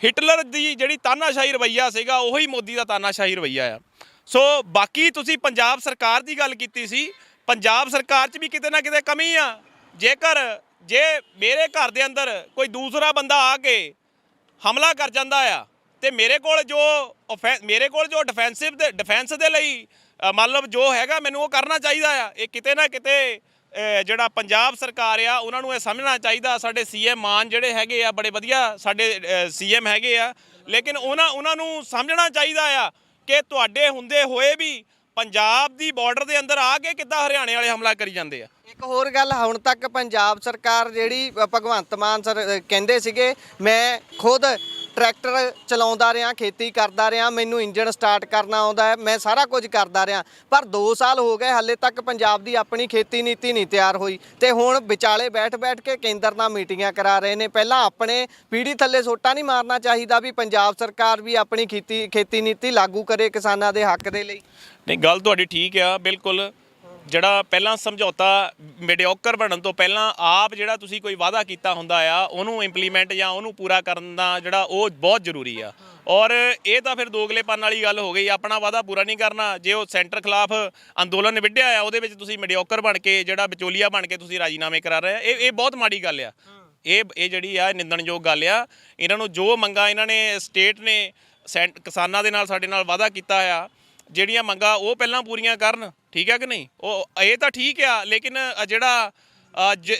ਹਿਟਲਰ ਦੀ ਜਿਹੜੀ ਤਾਨਾਸ਼ਾਹੀ ਰਵੱਈਆ ਸੀਗਾ ਉਹੀ ਮੋਦੀ ਦਾ ਤਾਨਾਸ਼ਾਹੀ ਰਵੱਈਆ ਆ। ਸੋ ਬਾਕੀ ਤੁਸੀਂ ਪੰਜਾਬ ਸਰਕਾਰ ਦੀ ਗੱਲ ਕੀਤੀ ਸੀ, ਪੰਜਾਬ ਸਰਕਾਰ 'ਚ ਵੀ ਕਿਤੇ ਨਾ ਕਿਤੇ ਕਮੀ ਆ। ਜੇ ਮੇਰੇ ਘਰ ਦੇ ਅੰਦਰ ਕੋਈ ਦੂਸਰਾ ਬੰਦਾ ਆ ਕੇ ਹਮਲਾ ਕਰ ਜਾਂਦਾ ਆ ਤੇ ਮੇਰੇ ਕੋਲ ਜੋ ਡਿਫੈਂਸ ਦੇ ਲਈ ਮਤਲਬ ਜੋ ਹੈਗਾ ਮੈਨੂੰ ਉਹ ਕਰਨਾ ਚਾਹੀਦਾ ਆ। ਇਹ ਕਿਤੇ ਨਾ ਕਿਤੇ ਜਿਹੜਾ ਪੰਜਾਬ ਸਰਕਾਰ ਆ ਉਹਨਾਂ ਨੂੰ ਇਹ ਸਮਝਣਾ ਚਾਹੀਦਾ। ਸਾਡੇ ਸੀਐਮ ਮਾਨ ਜਿਹੜੇ ਹੈਗੇ ਆ ਬੜੇ ਵਧੀਆ ਸਾਡੇ ਸੀਐਮ ਹੈਗੇ ਆ, ਲੇਕਿਨ ਉਹਨਾਂ ਨੂੰ ਸਮਝਣਾ ਚਾਹੀਦਾ ਆ ਕਿ ਤੁਹਾਡੇ ਹੁੰਦੇ ਹੋਏ ਵੀ ਪੰਜਾਬ ਦੀ ਬਾਰਡਰ ਦੇ ਅੰਦਰ ਆ ਕੇ ਕਿੱਦਾਂ ਹਰਿਆਣੇ ਵਾਲੇ ਹਮਲਾ ਕਰੀ ਜਾਂਦੇ ਆ। ਇੱਕ ਹੋਰ ਗੱਲ, ਹੁਣ ਤੱਕ ਪੰਜਾਬ ਸਰਕਾਰ ਜਿਹੜੀ ਭਗਵੰਤ ਮਾਨ ਸਰ ਕਹਿੰਦੇ ਸੀਗੇ ਮੈਂ ਖੁਦ ਟਰੈਕਟਰ ਚਲਾਉਂਦਾ ਰਿਹਾ, ਖੇਤੀ ਕਰਦਾ ਰਿਹਾ, ਮੈਨੂੰ ਇੰਜਣ ਸਟਾਰਟ ਕਰਨਾ ਆਉਂਦਾ ਹੈ, ਮੈਂ ਸਾਰਾ ਕੁਝ ਕਰਦਾ ਰਿਹਾ, ਪਰ 2 ਸਾਲ ਹੋ ਗਏ ਹਾਲੇ ਤੱਕ ਪੰਜਾਬ ਦੀ ਆਪਣੀ ਖੇਤੀ ਨੀਤੀ ਨਹੀਂ ਤਿਆਰ ਹੋਈ ਤੇ ਹੁਣ ਵਿਚਾਲੇ ਬੈਠ ਕੇ ਕੇਂਦਰ ਨਾਲ ਮੀਟਿੰਗਾਂ ਕਰਾ ਰਹੇ ਨੇ। ਪਹਿਲਾਂ ਆਪਣੇ ਪੀੜੀ ਥੱਲੇ ਸੋਟਾ ਨਹੀਂ ਮਾਰਨਾ ਚਾਹੀਦਾ ਵੀ ਪੰਜਾਬ ਸਰਕਾਰ ਵੀ ਆਪਣੀ ਖੇਤੀ ਨੀਤੀ ਲਾਗੂ ਕਰੇ ਕਿਸਾਨਾਂ ਦੇ ਹੱਕ ਦੇ ਲਈ? ਨਹੀਂ, ਗੱਲ ਤੁਹਾਡੀ ਠੀਕ ਆ ਬਿਲਕੁਲ। ਜਿਹੜਾ ਪਹਿਲਾਂ ਸਮਝੌਤਾ ਮੀਡੀਓਕਰ ਬਣਨ ਤੋਂ ਪਹਿਲਾਂ ਆਪ ਜਿਹੜਾ ਤੁਸੀਂ ਕੋਈ ਵਾਅਦਾ ਕੀਤਾ ਹੁੰਦਾ ਆ ਉਹਨੂੰ ਇੰਪਲੀਮੈਂਟ ਜਾਂ ਉਹਨੂੰ ਪੂਰਾ ਕਰਨ ਦਾ ਜਿਹੜਾ ਉਹ ਬਹੁਤ ਜ਼ਰੂਰੀ ਆ। ਔਰ ਇਹ ਤਾਂ ਫਿਰ ਦੋਗਲੇਪਨ ਵਾਲੀ ਗੱਲ ਹੋ ਗਈ, ਆਪਣਾ ਵਾਅਦਾ ਪੂਰਾ ਨਹੀਂ ਕਰਨਾ। ਜੇ ਉਹ ਸੈਂਟਰ ਖਿਲਾਫ ਅੰਦੋਲਨ ਵਿੱਢਿਆ ਆ ਉਹਦੇ ਵਿੱਚ ਤੁਸੀਂ ਮੀਡੀਓਕਰ ਬਣ ਕੇ ਜਿਹੜਾ ਵਿਚੋਲੀਆ ਬਣ ਕੇ ਤੁਸੀਂ ਰਾਜੀਨਾਮੇ ਕਰਾ ਰਹੇ ਆ, ਇਹ ਬਹੁਤ ਮਾੜੀ ਗੱਲ ਆ। ਇਹ ਜਿਹੜੀ ਆ ਨਿੰਦਣਯੋਗ ਗੱਲ ਆ। ਇਹਨਾਂ ਨੂੰ ਜੋ ਮੰਗਾਂ ਇਹਨਾਂ ਨੇ ਸਟੇਟ ਨੇ ਕਿਸਾਨਾਂ ਦੇ ਨਾਲ ਸਾਡੇ ਨਾਲ ਵਾਅਦਾ ਕੀਤਾ ਆ, ਜਿਹੜੀਆਂ ਮੰਗਾਂ ਉਹ ਪਹਿਲਾਂ ਪੂਰੀਆਂ ਕਰਨ, ਠੀਕ ਹੈ ਕਿ ਨਹੀਂ? ਉਹ ਇਹ ਤਾਂ ਠੀਕ ਆ, ਲੇਕਿਨ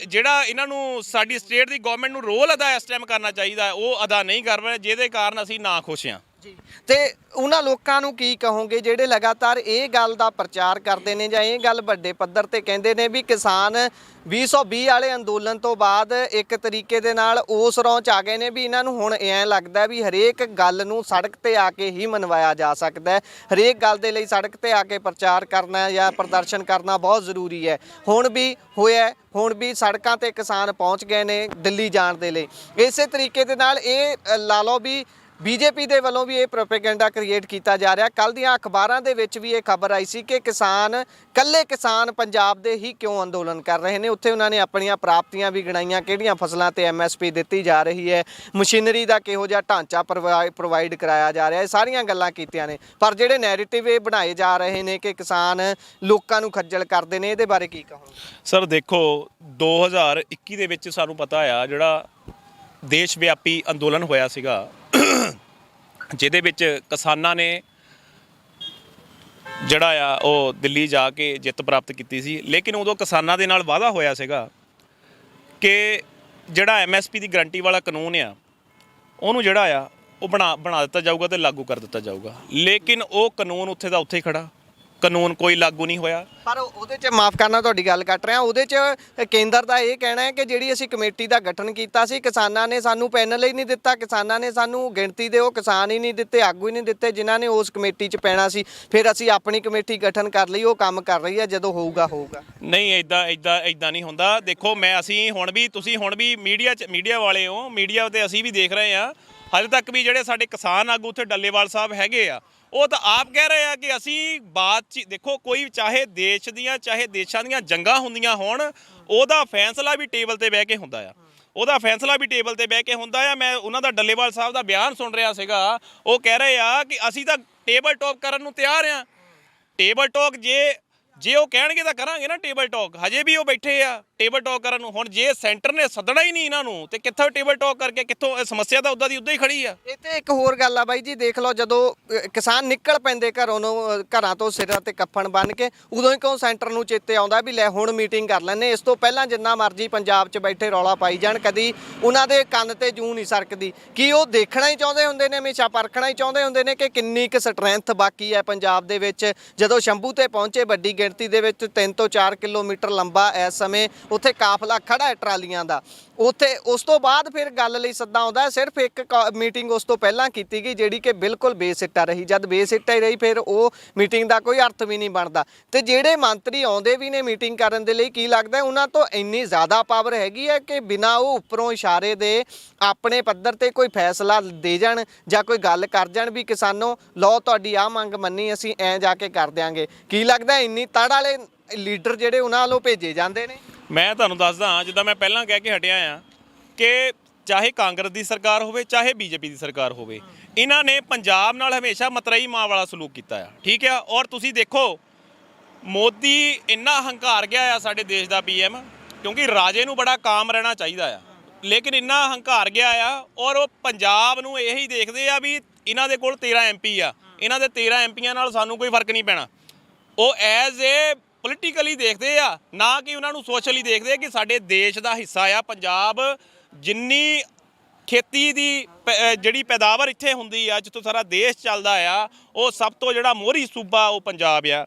ਜਿਹੜਾ ਇਹਨਾਂ ਨੂੰ ਸਾਡੀ ਸਟੇਟ ਦੀ ਗਵਰਨਮੈਂਟ ਨੂੰ ਰੋਲ ਅਦਾ ਇਸ ਟਾਈਮ ਕਰਨਾ ਚਾਹੀਦਾ ਉਹ ਅਦਾ ਨਹੀਂ ਕਰ ਰਹੇ, ਜਿਹਦੇ ਕਾਰਨ ਅਸੀਂ ਨਾ ਖੁਸ਼ ਹਾਂ। ਜੀ, ਤੇ ਉਹਨਾਂ ਲੋਕਾਂ ਨੂੰ ਕੀ ਕਹੋਗੇ ਜਿਹੜੇ ਲਗਾਤਾਰ ਇਹ ਗੱਲ ਦਾ ਪ੍ਰਚਾਰ ਕਰਦੇ ਨੇ ਜਾਂ ਇਹ ਗੱਲ ਵੱਡੇ ਪੱਧਰ ਤੇ ਕਹਿੰਦੇ ਨੇ ਵੀ ਕਿਸਾਨ 2020 ਵਾਲੇ ਅੰਦੋਲਨ ਤੋਂ ਬਾਅਦ ਇੱਕ ਤਰੀਕੇ ਦੇ ਨਾਲ ਉਸ ਰੌਂ 'ਚ ਆ ਗਏ ਨੇ ਵੀ ਇਹਨਾਂ ਨੂੰ ਹੁਣ ਐਂ ਲੱਗਦਾ ਵੀ ਹਰੇਕ ਗੱਲ ਨੂੰ ਸੜਕ ਤੇ ਆ ਕੇ ਹੀ ਮਨਵਾਇਆ ਜਾ ਸਕਦਾ ਹੈ, ਹਰੇਕ ਗੱਲ ਦੇ ਲਈ ਸੜਕ ਤੇ ਆ ਕੇ ਪ੍ਰਚਾਰ ਕਰਨਾ ਜਾਂ ਪ੍ਰਦਰਸ਼ਨ ਕਰਨਾ ਬਹੁਤ ਜ਼ਰੂਰੀ ਹੈ। ਹੁਣ ਵੀ ਹੋਇਆ, ਹੁਣ ਵੀ ਸੜਕਾਂ ਤੇ ਕਿਸਾਨ ਪਹੁੰਚ ਗਏ ਨੇ ਦਿੱਲੀ ਜਾਣ ਦੇ ਲਈ। ਇਸੇ ਤਰੀਕੇ ਦੇ ਨਾਲ ਇਹ ਲਾ ਲਓ ਵੀ ਬੀਜੇਪੀ ਦੇ ਵੱਲੋਂ ਵੀ ਇਹ ਪ੍ਰੋਪੇਗੈਂਡਾ ਕ੍ਰੀਏਟ ਕੀਤਾ ਜਾ ਰਿਹਾ। ਕੱਲ੍ਹ ਦੀਆਂ ਅਖਬਾਰਾਂ ਦੇ ਵਿੱਚ ਵੀ ਇਹ ਖਬਰ ਆਈ ਸੀ ਕਿ ਇਕੱਲੇ ਕਿਸਾਨ ਪੰਜਾਬ ਦੇ ਹੀ ਕਿਉਂ ਅੰਦੋਲਨ ਕਰ ਰਹੇ ਨੇ। ਉੱਥੇ ਉਹਨਾਂ ਨੇ ਆਪਣੀਆਂ ਪ੍ਰਾਪਤੀਆਂ ਵੀ ਗਿਣਾਈਆਂ, ਕਿਹੜੀਆਂ ਫਸਲਾਂ ਤੇ MSP ਦਿੱਤੀ ਜਾ ਰਹੀ ਹੈ, ਮਸ਼ੀਨਰੀ ਦਾ ਕਿਹੋ ਜਿਹਾ ਢਾਂਚਾ ਪ੍ਰੋਵਾਈਡ ਕਰਾਇਆ ਜਾ ਰਿਹਾ ਹੈ, ਸਾਰੀਆਂ ਗੱਲਾਂ ਕੀਤੀਆਂ ਨੇ। ਪਰ ਜਿਹੜੇ ਨੈਰੇਟਿਵ ਇਹ ਬਣਾਏ ਜਾ ਰਹੇ ਨੇ ਕਿ ਕਿਸਾਨ ਲੋਕਾਂ ਨੂੰ ਖੱਜਲ ਕਰਦੇ ਨੇ, ਇਹਦੇ ਬਾਰੇ ਕੀ ਕਹੋਗੇ? ਸਰ ਦੇਖੋ, 2021 ਦੇ ਵਿੱਚ ਸਾਨੂੰ ਪਤਾ ਆ ਜਿਹੜਾ ਦੇਸ਼ ਵਿਆਪੀ ਅੰਦੋਲਨ ਹੋਇਆ ਸੀਗਾ ਜਿਹਦੇ ਵਿੱਚ ਕਿਸਾਨਾਂ ਨੇ ਜਿਹੜਾ ਆ ਉਹ ਦਿੱਲੀ ਜਾ ਕੇ ਜਿੱਤ ਪ੍ਰਾਪਤ ਕੀਤੀ ਸੀ। ਲੇਕਿਨ ਉਦੋਂ ਕਿਸਾਨਾਂ ਦੇ ਨਾਲ ਵਾਅਦਾ ਹੋਇਆ ਸੀਗਾ ਕਿ ਜਿਹੜਾ MSP ਦੀ ਗਰੰਟੀ ਵਾਲਾ ਕਾਨੂੰਨ ਆ ਉਹਨੂੰ ਜਿਹੜਾ ਆ ਉਹ ਬਣਾ ਦਿੱਤਾ ਜਾਊਗਾ ਤੇ ਲਾਗੂ ਕਰ ਦਿੱਤਾ ਜਾਊਗਾ। ਲੇਕਿਨ ਉਹ ਕਾਨੂੰਨ ਉੱਥੇ ਦਾ ਉੱਥੇ ਹੀ ਖੜਾ, ਕਾਨੂੰਨ ਕੋਈ ਲਾਗੂ ਨਹੀਂ ਹੋਇਆ। ਪਰ ਉਹਦੇ 'ਚ ਮਾਫ ਕਰਨਾ ਤੁਹਾਡੀ ਗੱਲ ਕੱਟ ਰਿਹਾ, ਉਹਦੇ 'ਚ ਕੇਂਦਰ ਦਾ ਇਹ ਕਹਿਣਾ ਹੈ ਕਿ ਜਿਹੜੀ ਅਸੀਂ ਕਮੇਟੀ ਦਾ ਗਠਨ ਕੀਤਾ ਸੀ ਕਿਸਾਨਾਂ ਨੇ ਸਾਨੂੰ ਪੈਨਲ ਹੀ ਨਹੀਂ ਦਿੱਤਾ, ਕਿਸਾਨਾਂ ਨੇ ਸਾਨੂੰ ਗਿਣਤੀ ਦੇ ਉਹ ਕਿਸਾਨ ਹੀ ਨਹੀਂ ਦਿੱਤੇ, ਆਗੂ ਹੀ ਨਹੀਂ ਦਿੱਤੇ ਜਿਨ੍ਹਾਂ ਨੇ ਉਸ ਕਮੇਟੀ 'ਚ ਪੈਣਾ ਸੀ। ਫਿਰ ਅਸੀਂ ਆਪਣੀ ਕਮੇਟੀ ਗਠਨ ਕਰ ਲਈ, ਉਹ ਕੰਮ ਕਰ ਰਹੀ ਹੈ, ਜਦੋਂ ਹੋਊਗਾ। ਨਹੀਂ, ਇਦਾਂ ਨਹੀਂ ਹੁੰਦਾ। ਦੇਖੋ ਤੁਸੀਂ ਹੁਣ ਵੀ ਮੀਡੀਆ ਵਾਲੇ ਹੋ, ਮੀਡੀਆ ਤੇ ਅਸੀਂ ਵੀ ਦੇਖ ਰਹੇ ਹਾਂ। ਹਾਲੇ ਤੱਕ ਵੀ ਜਿਹੜੇ ਸਾਡੇ ਕਿਸਾਨ ਆਗੂ ਉੱਥੇ ਡੱਲੇਵਾਲ ਸਾਹਿਬ ਹੈਗੇ ਆ ਉਹ ਤਾਂ ਆਪ ਕਹਿ ਰਹੇ ਆ ਕਿ ਅਸੀਂ ਦੇਖੋ ਕੋਈ ਚਾਹੇ ਦੇਸ਼ ਦੀਆਂ ਚਾਹੇ ਦੇਸ਼ਾਂ ਦੀਆਂ ਜੰਗਾਂ ਹੁੰਦੀਆਂ ਹੋਣ, ਉਹਦਾ ਫੈਸਲਾ ਵੀ ਟੇਬਲ ਤੇ ਬਹਿ ਕੇ ਹੁੰਦਾ ਆ। ਮੈਂ ਉਹਨਾਂ ਦਾ ਡੱਲੇਵਾਲ ਸਾਹਿਬ ਦਾ ਬਿਆਨ ਸੁਣ ਰਿਹਾ ਸੀਗਾ, ਉਹ ਕਹਿ ਰਹੇ ਆ ਕਿ ਅਸੀਂ ਤਾਂ ਟੇਬਲ ਟਾਕ ਕਰਨ ਨੂੰ ਤਿਆਰ ਆ। ਟੇਬਲ ਟਾਕ ਜੇ ਉਹ ਕਹਿਣਗੇ ਤਾਂ ਕਰਾਂਗੇ ਨਾ ਟੇਬਲ ਟਾਕ। ਹਜੇ ਵੀ ਉਹ ਬੈਠੇ ਆ ਟੇਬਲ ਟਾਕ ਕਰਨ ਨੂੰ। ਹੁਣ ਜੇ ਸੈਂਟਰ ਨੇ ਸੱਦਣਾ ਹੀ ਨਹੀਂ ਇਹਨਾਂ ਨੂੰ ਤੇ ਕਿੱਥੋਂ ਟੇਬਲ ਟਾਕ ਕਰਕੇ ਕਿੱਥੋਂ? ਸਮੱਸਿਆ ਤਾਂ ਉੱਦਾਂ ਦੀ ਉੱਦਾਂ ਹੀ ਖੜੀ ਆ। ਇੱਥੇ ਇੱਕ ਹੋਰ ਗੱਲ ਆ ਬਾਈ ਜੀ, ਦੇਖ ਲਓ ਜਦੋਂ ਕਿਸਾਨ ਨਿਕਲ ਪੈਂਦੇ ਘਰਾਂ ਤੋਂ ਸਿਰਾਂ ਤੇ ਕੱਫਣ ਬੰਨ੍ਹ ਕੇ, ਉਦੋਂ ਹੀ ਕਿਉਂ ਸੈਂਟਰ ਨੂੰ ਚੇਤੇ ਆਉਂਦਾ ਵੀ ਲੈ ਹੁਣ ਮੀਟਿੰਗ ਕਰ ਲੈਂਦੇ। ਇਸ ਤੋਂ ਪਹਿਲਾਂ ਜਿੰਨਾ ਮਰਜ਼ੀ ਪੰਜਾਬ 'ਚ ਬੈਠੇ ਰੌਲਾ ਪਾਈ ਜਾਣ, ਕਦੀ ਉਹਨਾਂ ਦੇ ਕੰਨ ਤੇ ਜੂੰ ਨਹੀਂ ਸਰਕਦੀ। ਕੀ ਉਹ ਦੇਖਣਾ ਹੀ ਚਾਹੁੰਦੇ ਹੁੰਦੇ ਨੇ, ਹਮੇਸ਼ਾ ਪਰਖਣਾ ਹੀ ਚਾਹੁੰਦੇ ਹੁੰਦੇ ਨੇ ਕਿ ਕਿੰਨੀ ਕੁ ਸਟਰੈਂਥ ਬਾਕੀ ਹੈ ਪੰਜਾਬ ਦੇ ਵਿੱਚ? ਜਦੋਂ ਸ਼ੰਭੂ ਤੇ ਪਹੁੰਚੇ ਵੱਡੀ ਗਿਣਤੀ ਦੇ ਵਿੱਚ 3 ਤੋਂ 4 ਕਿਲੋਮੀਟਰ ਲੰਬਾ ਇਸ ਸਮੇਂ ਉੱਥੇ ਕਾਫਲਾ ਖੜਾ ਹੈ ਟਰਾਲੀਆਂ ਦਾ, ਉੱਥੇ ਉਸ ਤੋਂ ਬਾਅਦ ਫਿਰ ਗੱਲ ਲਈ ਸੱਦਾ ਆਉਂਦਾ। ਸਿਰਫ ਇੱਕ ਮੀਟਿੰਗ ਉਸ ਤੋਂ ਪਹਿਲਾਂ ਕੀਤੀ ਗਈ ਜਿਹੜੀ ਕਿ ਬਿਲਕੁਲ ਬੇਸਿੱਟਾ ਰਹੀ। ਜਦ ਬੇਸਿੱਟਾ ਹੀ ਰਹੀ ਫਿਰ ਉਹ ਮੀਟਿੰਗ ਦਾ ਕੋਈ ਅਰਥ ਵੀ ਨਹੀਂ ਬਣਦਾ। ਤੇ ਜਿਹੜੇ ਮੰਤਰੀ ਆਉਂਦੇ ਵੀ ਨੇ ਮੀਟਿੰਗ ਕਰਨ ਦੇ ਲਈ, ਕੀ ਲੱਗਦਾ ਉਹਨਾਂ ਤੋਂ ਇੰਨੀ ਜ਼ਿਆਦਾ ਪਾਵਰ ਹੈਗੀ ਹੈ ਕਿ ਬਿਨਾਂ ਉਹ ਉੱਪਰੋਂ ਇਸ਼ਾਰੇ ਦੇ ਆਪਣੇ ਪੱਧਰ ਤੇ ਕੋਈ ਫੈਸਲਾ ਦੇ ਜਾਣ ਜਾਂ ਕੋਈ ਗੱਲ ਕਰ ਜਾਣ ਵੀ ਕਿਸਾਨੋ ਲਓ ਤੁਹਾਡੀ ਆਹ ਮੰਗ ਮੰਨੀ, ਅਸੀਂ ਐਂ ਜਾ ਕੇ ਕਰ ਦਿਆਂਗੇ? ਕੀ ਲੱਗਦਾ ਇੰਨੀ ਤੜ ਵਾਲੇ ਲੀਡਰ ਜਿਹੜੇ ਉਹਨਾਂ ਵੱਲੋਂ ਭੇਜੇ ਜਾਂਦੇ ਨੇ? ਮੈਂ ਤੁਹਾਨੂੰ ਦੱਸਦਾ, ਜਿੱਦਾਂ ਮੈਂ ਪਹਿਲਾਂ ਕਹਿ ਕੇ ਹਟਿਆ ਆ ਕਿ ਚਾਹੇ ਕਾਂਗਰਸ ਦੀ ਸਰਕਾਰ ਹੋਵੇ ਚਾਹੇ ਬੀਜੇਪੀ ਦੀ ਸਰਕਾਰ ਹੋਵੇ, ਇਹਨਾਂ ਨੇ ਪੰਜਾਬ ਨਾਲ ਹਮੇਸ਼ਾ ਮਤਰੇਈ ਮਾਂ ਵਾਲਾ ਸਲੂਕ ਕੀਤਾ ਆ। ਠੀਕ ਆ। ਔਰ ਤੁਸੀਂ ਦੇਖੋ ਮੋਦੀ ਇੰਨਾ ਹੰਕਾਰ ਗਿਆ ਆ ਸਾਡੇ ਦੇਸ਼ ਦਾ ਪੀਐਮ, ਕਿਉਂਕਿ ਰਾਜੇ ਨੂੰ ਬੜਾ ਕਾਮ ਰਹਿਣਾ ਚਾਹੀਦਾ ਆ, ਲੇਕਿਨ ਇੰਨਾ ਹੰਕਾਰ ਗਿਆ ਆ। ਔਰ ਉਹ ਪੰਜਾਬ ਨੂੰ ਇਹੀ ਦੇਖਦੇ ਆ ਵੀ ਇਹਨਾਂ ਦੇ ਕੋਲ 13 ਐਮਪੀ ਆ, ਇਹਨਾਂ ਦੇ 13 ਐਮਪੀਆਂ ਨਾਲ ਸਾਨੂੰ ਕੋਈ ਫਰਕ ਨਹੀਂ ਪੈਣਾ। ਉਹ ਐਜ਼ ਏ ਪੋਲੀਟੀਕਲੀ ਦੇਖਦੇ ਆ, ਨਾ ਕਿ ਉਹਨਾਂ ਨੂੰ ਸੋਸ਼ਲੀ ਦੇਖਦੇ ਕਿ ਸਾਡੇ ਦੇਸ਼ ਦਾ ਹਿੱਸਾ ਆ ਪੰਜਾਬ। ਜਿੰਨੀ ਖੇਤੀ ਦੀ ਜਿਹੜੀ ਪੈਦਾਵਾਰ ਇੱਥੇ ਹੁੰਦੀ ਆ, ਜਿੱਥੋਂ ਸਾਰਾ ਦੇਸ਼ ਚੱਲਦਾ ਆ, ਉਹ ਸਭ ਤੋਂ ਜਿਹੜਾ ਮੋਹਰੀ ਸੂਬਾ ਉਹ ਪੰਜਾਬ ਆ।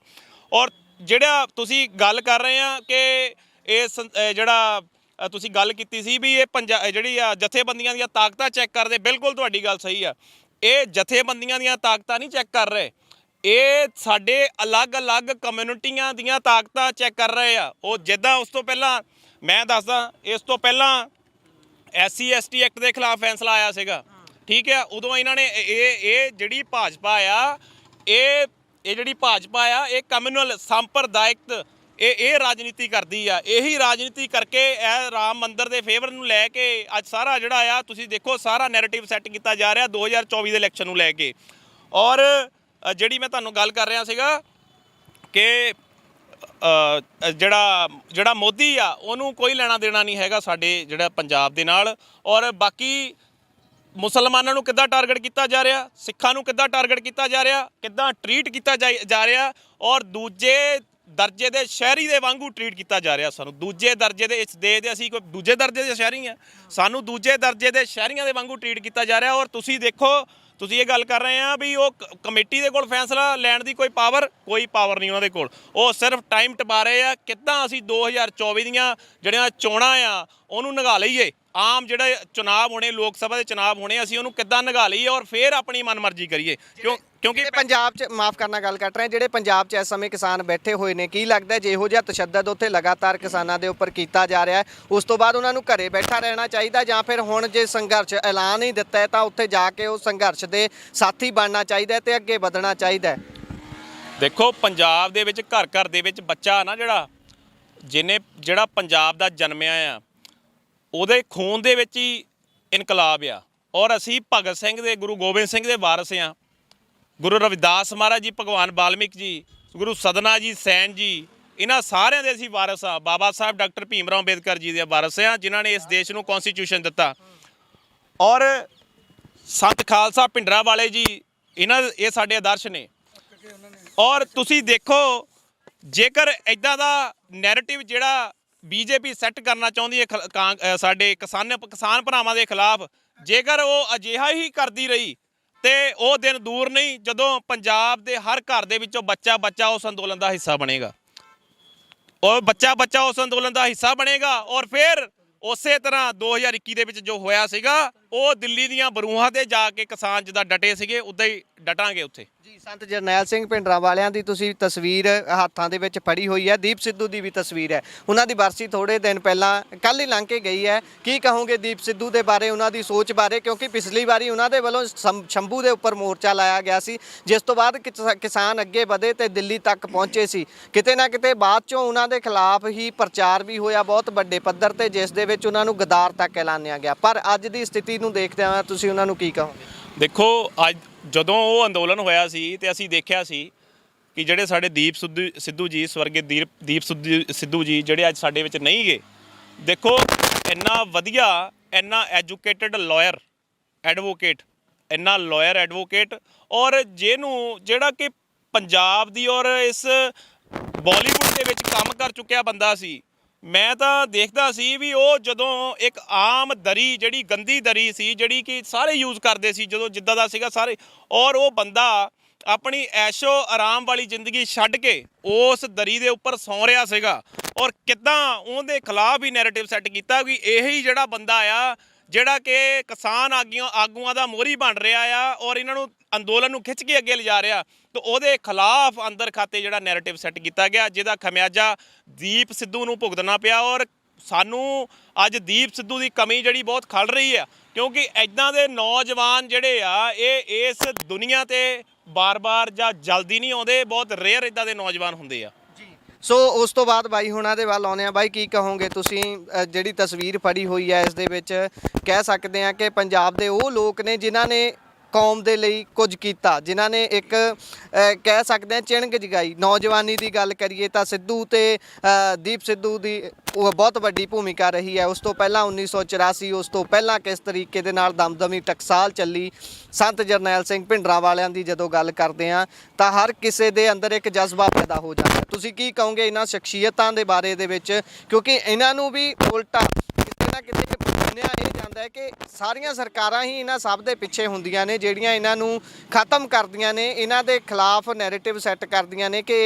ਔਰ ਜਿਹੜਾ ਤੁਸੀਂ ਗੱਲ ਕਰ ਰਹੇ ਆ ਕਿ ਇਹ ਜਿਹੜਾ ਤੁਸੀਂ ਗੱਲ ਕੀਤੀ ਸੀ ਵੀ ਇਹ ਜਿਹੜੀ ਆ ਜਥੇਬੰਦੀਆਂ ਦੀਆਂ ਤਾਕਤਾਂ ਚੈੱਕ ਕਰਦੇ, ਬਿਲਕੁਲ ਤੁਹਾਡੀ ਗੱਲ ਸਹੀ ਆ। ਇਹ ਜਥੇਬੰਦੀਆਂ ਦੀਆਂ ਤਾਕਤਾਂ ਨਹੀਂ ਚੈੱਕ ਕਰ ਰਹੇ, ਇਹ ਸਾਡੇ ਅਲੱਗ-ਅਲੱਗ ਕਮਿਊਨਿਟੀਆਂ ਦੀਆਂ ਤਾਕਤਾਂ ਚੈੱਕ ਕਰ ਰਹੇ ਆ। ਉਹ ਜਿੱਦਾਂ ਉਸ ਤੋਂ ਪਹਿਲਾਂ ਮੈਂ ਦੱਸਦਾ, ਇਸ ਤੋਂ ਪਹਿਲਾਂ SC ST ਐਕਟ ਦੇ ਖਿਲਾਫ ਫੈਸਲਾ ਆਇਆ ਸੀਗਾ। ਠੀਕ ਹੈ। ਉਦੋਂ ਇਹਨਾਂ ਨੇ ਇਹ ਜਿਹੜੀ ਭਾਜਪਾ ਆ, ਇਹ ਜਿਹੜੀ ਭਾਜਪਾ ਆ, ਇਹ ਕਮਿਊਨਲ ਸੰਪਰਦਾਇਕ ਇਹ ਰਾਜਨੀਤੀ ਕਰਦੀ ਆ। ਇਹੀ ਰਾਜਨੀਤੀ ਕਰਕੇ ਇਹ ਰਾਮ ਮੰਦਿਰ ਦੇ ਫੇਵਰ ਨੂੰ ਲੈ ਕੇ ਅੱਜ ਸਾਰਾ ਜਿਹੜਾ ਆ ਤੁਸੀਂ ਦੇਖੋ ਸਾਰਾ ਨੈਰੇਟਿਵ ਸੈੱਟ ਕੀਤਾ ਜਾ ਰਿਹਾ 2024 ਦੇ ਇਲੈਕਸ਼ਨ ਨੂੰ ਲੈ ਕੇ। ਔਰ ਜਿਹੜੀ ਮੈਂ ਤੁਹਾਨੂੰ ਗੱਲ ਕਰ ਰਿਹਾ ਸੀਗਾ ਕਿ ਜਿਹੜਾ ਮੋਦੀ ਆ ਉਹਨੂੰ ਕੋਈ ਲੈਣਾ ਦੇਣਾ ਨਹੀਂ ਹੈਗਾ ਸਾਡੇ ਜਿਹੜਾ ਪੰਜਾਬ ਦੇ ਨਾਲ। ਔਰ ਬਾਕੀ ਮੁਸਲਮਾਨਾਂ ਨੂੰ ਕਿੱਦਾਂ ਟਾਰਗੇਟ ਕੀਤਾ ਜਾ ਰਿਹਾ, ਸਿੱਖਾਂ ਨੂੰ ਕਿੱਦਾਂ ਟਾਰਗੇਟ ਕੀਤਾ ਜਾ ਰਿਹਾ, ਕਿੱਦਾਂ ਟਰੀਟ ਕੀਤਾ ਜਾ ਰਿਹਾ, ਔਰ ਦੂਜੇ ਦਰਜੇ ਦੇ ਸ਼ਹਿਰੀ ਦੇ ਵਾਂਗੂ ਟਰੀਟ ਕੀਤਾ ਜਾ ਰਿਹਾ ਸਾਨੂੰ। ਦੂਜੇ ਦਰਜੇ ਦੇ ਇਸ ਦੇਸ਼ ਦੇ ਅਸੀਂ ਕੋਈ ਦੂਜੇ ਦਰਜੇ ਦੇ ਸ਼ਹਿਰੀ ਆ, ਸਾਨੂੰ ਦੂਜੇ ਦਰਜੇ ਦੇ ਸ਼ਹਿਰੀਆਂ ਦੇ ਵਾਂਗੂ ਟਰੀਟ ਕੀਤਾ ਜਾ ਰਿਹਾ। ਔਰ ਤੁਸੀਂ ਦੇਖੋ, ਤੁਸੀਂ ਇਹ ਗੱਲ ਕਰ ਰਹੇ ਆ ਵੀ ਉਹ ਕਮੇਟੀ ਦੇ ਕੋਲ ਫੈਸਲਾ ਲੈਣ ਦੀ ਕੋਈ ਪਾਵਰ ਨਹੀਂ ਉਹਨਾਂ ਦੇ ਕੋਲ। ਉਹ ਸਿਰਫ ਟਾਈਮ ਟਪਾ ਰਹੇ ਆ ਕਿੱਦਾਂ ਅਸੀਂ 2024 ਦੀਆਂ ਜਿਹੜੀਆਂ ਚੋਣਾਂ ਆ ਉਹਨੂੰ ਨਿਗਾ ਲਈਏ। ਆਮ ਜਿਹੜੇ ਚੁਣਾਵ ਹੋਣੇ, ਲੋਕ ਸਭਾ ਦੇ ਚੁਣਾਵ ਹੋਣੇ, ਅਸੀਂ ਉਹਨੂੰ ਕਿੱਦਾਂ ਨਿਗਾ ਲਈਏ ਔਰ ਫਿਰ ਆਪਣੀ ਮਨਮਰਜ਼ੀ ਕਰੀਏ। ਕਿਉਂਕਿ ਪੰਜਾਬ 'ਚ ਮਾਫ ਕਰਨਾ ਗੱਲ ਕੱਟ ਰਹੇ, ਜਿਹੜੇ ਪੰਜਾਬ 'ਚ ਇਸ ਸਮੇਂ ਕਿਸਾਨ ਬੈਠੇ ਹੋਏ ਨੇ, ਕੀ ਲੱਗਦਾ ਜਿਹੋ ਜਿਹਾ ਤਸ਼ੱਦਦ ਉੱਥੇ ਲਗਾਤਾਰ ਕਿਸਾਨਾਂ ਦੇ ਉੱਪਰ ਕੀਤਾ ਜਾ ਰਿਹਾ ਹੈ, ਉਸ ਤੋਂ ਬਾਅਦ ਉਹਨਾਂ ਨੂੰ ਘਰੇ ਬੈਠਾ ਰਹਿਣਾ ਚਾਹੀਦਾ ਜਾਂ ਫਿਰ ਹੁਣ ਜੇ ਸੰਘਰਸ਼ ਐਲਾਨ ਹੀ ਦਿੱਤਾ ਹੈ ਤਾਂ ਉੱਥੇ ਜਾ ਕੇ ਉਹ ਸੰਘਰਸ਼ ਦੇ ਸਾਥੀ ਬਣਨਾ ਚਾਹੀਦਾ ਤੇ ਅੱਗੇ ਵਧਣਾ ਚਾਹੀਦਾ? ਦੇਖੋ, ਪੰਜਾਬ ਦੇ ਵਿੱਚ ਘਰ ਘਰ ਦੇ ਵਿੱਚ ਬੱਚਾ ਨਾ ਜਿਹੜਾ ਪੰਜਾਬ ਦਾ ਜਨਮਿਆ ਆ, ਉਹਦੇ ਖੂਨ ਦੇ ਵਿੱਚ ਹੀ ਇਨਕਲਾਬ ਆ। ਔਰ ਅਸੀਂ ਭਗਤ ਸਿੰਘ ਦੇ, ਗੁਰੂ ਗੋਬਿੰਦ ਸਿੰਘ ਦੇ ਵਾਰਸ ਆ। ਗੁਰੂ ਰਵਿਦਾਸ ਮਹਾਰਾਜ ਜੀ, ਭਗਵਾਨ ਵਾਲਮੀਕ ਜੀ, ਗੁਰੂ ਸਦਨਾ ਜੀ, ਸੈਨ ਜੀ, ਇਹਨਾਂ ਸਾਰਿਆਂ ਦੇ ਅਸੀਂ ਵਾਰਸ ਆ। ਬਾਬਾ ਸਾਹਿਬ ਡਾਕਟਰ ਭੀਮ ਰਾਓ ਅੰਬੇਦਕਰ ਜੀ ਦੇ ਵਾਰਸ ਆ, ਜਿਨ੍ਹਾਂ ਨੇ ਇਸ ਦੇਸ਼ ਨੂੰ ਕੌਨਸਟੀਟਿਊਸ਼ਨ ਦਿੱਤਾ। ਔਰ ਸੰਤ ਖਾਲਸਾ ਭਿੰਡਰਾਂ ਵਾਲੇ ਜੀ, ਇਹ ਸਾਡੇ ਆਦਰਸ਼ ਨੇ। ਔਰ ਤੁਸੀਂ ਦੇਖੋ, ਜੇਕਰ ਇਦਾਂ ਦਾ ਨੈਰੇਟਿਵ ਜਿਹੜਾ ਬੀਜੇਪੀ ਸੈੱਟ ਕਰਨਾ ਚਾਹੁੰਦੀ ਹੈ ਸਾਡੇ ਕਿਸਾਨ ਭਰਾਵਾਂ ਦੇ ਖਿਲਾਫ, ਜੇਕਰ ਉਹ ਅਜਿਹਾ ਹੀ ਕਰਦੀ ਰਹੀ ਤੇ ਉਹ ਦਿਨ ਦੂਰ ਨਹੀਂ ਜਦੋਂ ਪੰਜਾਬ ਦੇ ਹਰ ਘਰ ਦੇ ਵਿੱਚੋਂ ਬੱਚਾ ਉਸ ਅੰਦੋਲਨ ਦਾ ਹਿੱਸਾ ਬਣੇਗਾ। ਔਰ ਬੱਚਾ ਉਸ ਅੰਦੋਲਨ ਦਾ ਹਿੱਸਾ ਬਣੇਗਾ। ਔਰ ਫਿਰ ਉਸੇ ਤਰ੍ਹਾਂ 2021 ਦੇ ਵਿੱਚ ਜੋ ਹੋਇਆ ਸੀਗਾ, ਉਹ ਦਿੱਲੀ ਦੀਆਂ ਬਰੂਹਾਂ ਤੇ ਜਾ ਕੇ ਕਿਸਾਨ ਜਿੱਦਾਂ ਡਟੇ ਸੀਗੇ ਉੱਦਾਂ ਹੀ ਡਟਾਂਗੇ ਉੱਥੇ। ਜੀ, ਸੰਤ ਜਰਨੈਲ ਸਿੰਘ ਭਿੰਡਰਾਂ ਵਾਲਿਆਂ ਦੀ ਤੁਸੀਂ ਤਸਵੀਰ ਹੱਥਾਂ ਦੇ ਵਿੱਚ ਫੜੀ ਹੋਈ ਹੈ। ਦੀਪ ਸਿੱਧੂ ਦੀ ਵੀ ਤਸਵੀਰ ਹੈ। ਉਹਨਾਂ ਦੀ ਬਰਸੀ ਥੋੜੇ ਦਿਨ ਪਹਿਲਾਂ ਕੱਲ੍ਹ ਹੀ ਲੰਘ ਕੇ ਗਈ ਹੈ। ਕੀ ਕਹੋਗੇ ਦੀਪ ਸਿੱਧੂ ਦੇ ਬਾਰੇ, ਉਹਨਾਂ ਦੀ ਸੋਚ ਬਾਰੇ? ਕਿਉਂਕਿ ਪਿਛਲੀ ਵਾਰੀ ਉਹਨਾਂ ਦੇ ਵੱਲੋਂ ਸ਼ੰਭੂ ਦੇ ਉੱਪਰ ਮੋਰਚਾ ਲਾਇਆ ਗਿਆ ਸੀ, ਜਿਸ ਤੋਂ ਬਾਅਦ ਕਿਸਾਨ ਅੱਗੇ ਵਧੇ ਤੇ ਦਿੱਲੀ ਤੱਕ ਪਹੁੰਚੇ ਸੀ। ਕਿਤੇ ਨਾ ਕਿਤੇ ਬਾਅਦ ਚੋਂ ਉਹਨਾਂ ਦੇ ਖਿਲਾਫ ਹੀ ਪ੍ਰਚਾਰ ਵੀ ਹੋਇਆ ਬਹੁਤ ਵੱਡੇ ਪੱਧਰ ਤੇ, ਜਿਸ ਦੇ ਵਿੱਚ ਉਹਨਾਂ ਨੂੰ ਗਦਾਰ ਤੱਕ ਐਲਾਨਿਆ ਗਿਆ। ਪਰ ਅੱਜ ਦੀ ਸਥਿਤੀ ਨੂੰ ਦੇਖਦੇ ਹੋਏ ਤੁਸੀਂ ਉਹਨਾਂ ਨੂੰ ਕੀ ਕਹੋਗੇ? ਦੇਖੋ, ਅੱਜ ਜਦੋਂ ਉਹ ਅੰਦੋਲਨ ਹੋਇਆ ਸੀ ਤੇ ਅਸੀਂ ਦੇਖਿਆ ਸੀ ਕਿ ਜਿਹੜੇ ਸਾਡੇ ਦੀਪ ਸਿੱਧੂ ਜੀ, ਸਵਰਗੀ ਦੀਪ ਸਿੱਧੂ ਜੀ, ਜਿਹੜੇ ਅੱਜ ਸਾਡੇ ਵਿੱਚ ਨਹੀਂ ਗਏ। ਦੇਖੋ, ਇੰਨਾ ਵਧੀਆ, ਇੰਨਾ ਐਜੂਕੇਟਡ ਲਾਇਰ ਐਡਵੋਕੇਟ, ਔਰ ਜਿਹੜਾ ਕਿ ਪੰਜਾਬ ਦੀ ਔਰ ਇਸ ਬਾਲੀਵੁੱਡ ਦੇ ਵਿੱਚ ਕੰਮ ਕਰ ਚੁੱਕਿਆ ਬੰਦਾ ਸੀ। ਮੈਂ ਤਾਂ ਦੇਖਦਾ ਸੀ ਵੀ ਉਹ ਜਦੋਂ ਇੱਕ ਆਮ ਦਰੀ, ਜਿਹੜੀ ਗੰਦੀ ਦਰੀ ਸੀ, ਜਿਹੜੀ ਕਿ ਸਾਰੇ ਯੂਜ਼ ਕਰਦੇ ਸੀ ਜਦੋਂ ਜਿੱਦਾਂ ਦਾ ਸੀਗਾ ਸਾਰੇ, ਔਰ ਉਹ ਬੰਦਾ ਆਪਣੀ ਐਸ਼ੋ ਆਰਾਮ ਵਾਲੀ ਜ਼ਿੰਦਗੀ ਛੱਡ ਕੇ ਉਸ ਦਰੀ ਦੇ ਉੱਪਰ ਸੌਂ ਰਿਹਾ ਸੀਗਾ। ਔਰ ਕਿੱਦਾਂ ਉਹਦੇ ਖਿਲਾਫ ਹੀ ਨੈਰੇਟਿਵ ਸੈੱਟ ਕੀਤਾ ਕਿ ਇਹੀ ਜਿਹੜਾ ਬੰਦਾ ਆ ਜਿਹੜਾ ਕਿ ਕਿਸਾਨ ਆਗੂਆਂ ਦਾ ਮੋਹਰੀ ਬਣ ਰਿਹਾ ਆ ਔਰ ਇਹਨਾਂ ਨੂੰ ਅੰਦੋਲਨ ਨੂੰ ਖਿੱਚ ਕੇ ਅੱਗੇ ਲਿਜਾ ਰਿਹਾ, ਤਾਂ ਉਹਦੇ ਖਿਲਾਫ ਅੰਦਰ ਖਾਤੇ ਜਿਹੜਾ ਨੈਰੇਟਿਵ ਸੈੱਟ ਕੀਤਾ ਗਿਆ, ਜਿਹਦਾ ਖਮਿਆਜਾ ਦੀਪ ਸਿੱਧੂ ਨੂੰ ਭੁਗਤਣਾ ਪਿਆ। ਔਰ ਸਾਨੂੰ ਅੱਜ ਦੀਪ ਸਿੱਧੂ ਦੀ ਕਮੀ ਜਿਹੜੀ ਬਹੁਤ ਖਲ ਰਹੀ ਆ, ਕਿਉਂਕਿ ਇੱਦਾਂ ਦੇ ਨੌਜਵਾਨ ਜਿਹੜੇ ਆ ਇਹ ਇਸ ਦੁਨੀਆ ਤੇ ਬਾਰ-ਬਾਰ ਜਾਂ ਜਲਦੀ ਨਹੀਂ ਆਉਂਦੇ, ਬਹੁਤ ਰੇਅਰ ਇੱਦਾਂ ਦੇ ਨੌਜਵਾਨ ਹੁੰਦੇ ਆ। ਸੋ ਉਸ ਤੋਂ ਬਾਅਦ ਬਾਈ ਹੁਣਾਂ ਦੇ ਵੱਲ ਆਉਂਦੇ ਆ। ਬਾਈ ਕੀ ਕਹੋਗੇ ਤੁਸੀਂ, ਜਿਹੜੀ ਤਸਵੀਰ ਫੜੀ ਹੋਈ ਹੈ ਇਸ ਦੇ ਵਿੱਚ ਕਹਿ ਸਕਦੇ ਆ ਕਿ ਪੰਜਾਬ ਦੇ ਉਹ ਲੋਕ ਨੇ ਜਿਨ੍ਹਾਂ ਨੇ ਕੌਮ ਦੇ ਲਈ ਕੁਝ ਕੀਤਾ, ਜਿਨ੍ਹਾਂ ਨੇ ਇੱਕ ਕਹਿ ਸਕਦੇ ਆ ਚਿਣਗ ਜਗਾਈ। ਨੌਜਵਾਨੀ ਦੀ ਗੱਲ ਕਰੀਏ ਤਾਂ ਸਿੱਧੂ ਤੇ ਦੀਪ ਸਿੱਧੂ ਦੀ ਉਹ ਬਹੁਤ ਵੱਡੀ ਭੂਮਿਕਾ ਰਹੀ ਹੈ। ਉਸ ਤੋਂ ਪਹਿਲਾਂ 1984, ਉਸ ਤੋਂ ਪਹਿਲਾਂ ਕਿਸ ਤਰੀਕੇ ਦੇ ਨਾਲ ਦਮਦਮੀ ਟਕਸਾਲ ਚੱਲੀ, ਸੰਤ ਜਰਨੈਲ ਸਿੰਘ ਭਿੰਡਰਾਂਵਾਲਿਆਂ ਦੀ ਜਦੋਂ ਗੱਲ ਕਰਦੇ ਆ ਤਾਂ ਹਰ ਕਿਸੇ ਦੇ ਅੰਦਰ ਇੱਕ ਜਜ਼ਬਾ ਪੈਦਾ ਹੋ ਜਾਂਦਾ। ਤੁਸੀਂ ਕੀ ਕਹੋਗੇ ਇਹਨਾਂ ਸ਼ਖਸੀਅਤਾਂ ਦੇ ਬਾਰੇ ਦੇ ਵਿੱਚ, ਕਿਉਂਕਿ ਇਹਨਾਂ ਨੂੰ ਵੀ ਉਲਟਾ ਕਿਤੇ ਨਾ ਕਿਤੇ ਮੰਨਿਆ ਇਹ ਜਾਂਦਾ ਹੈ ਕਿ ਸਾਰੀਆਂ ਸਰਕਾਰਾਂ ਹੀ ਇਹਨਾਂ ਸਭ ਦੇ ਪਿੱਛੇ ਹੁੰਦੀਆਂ ਨੇ, ਜਿਹੜੀਆਂ ਇਹਨਾਂ ਨੂੰ ਖਤਮ ਕਰਦੀਆਂ ਨੇ, ਇਹਨਾਂ ਦੇ ਖਿਲਾਫ ਨੈਰੇਟਿਵ ਸੈੱਟ ਕਰਦੀਆਂ ਨੇ ਕਿ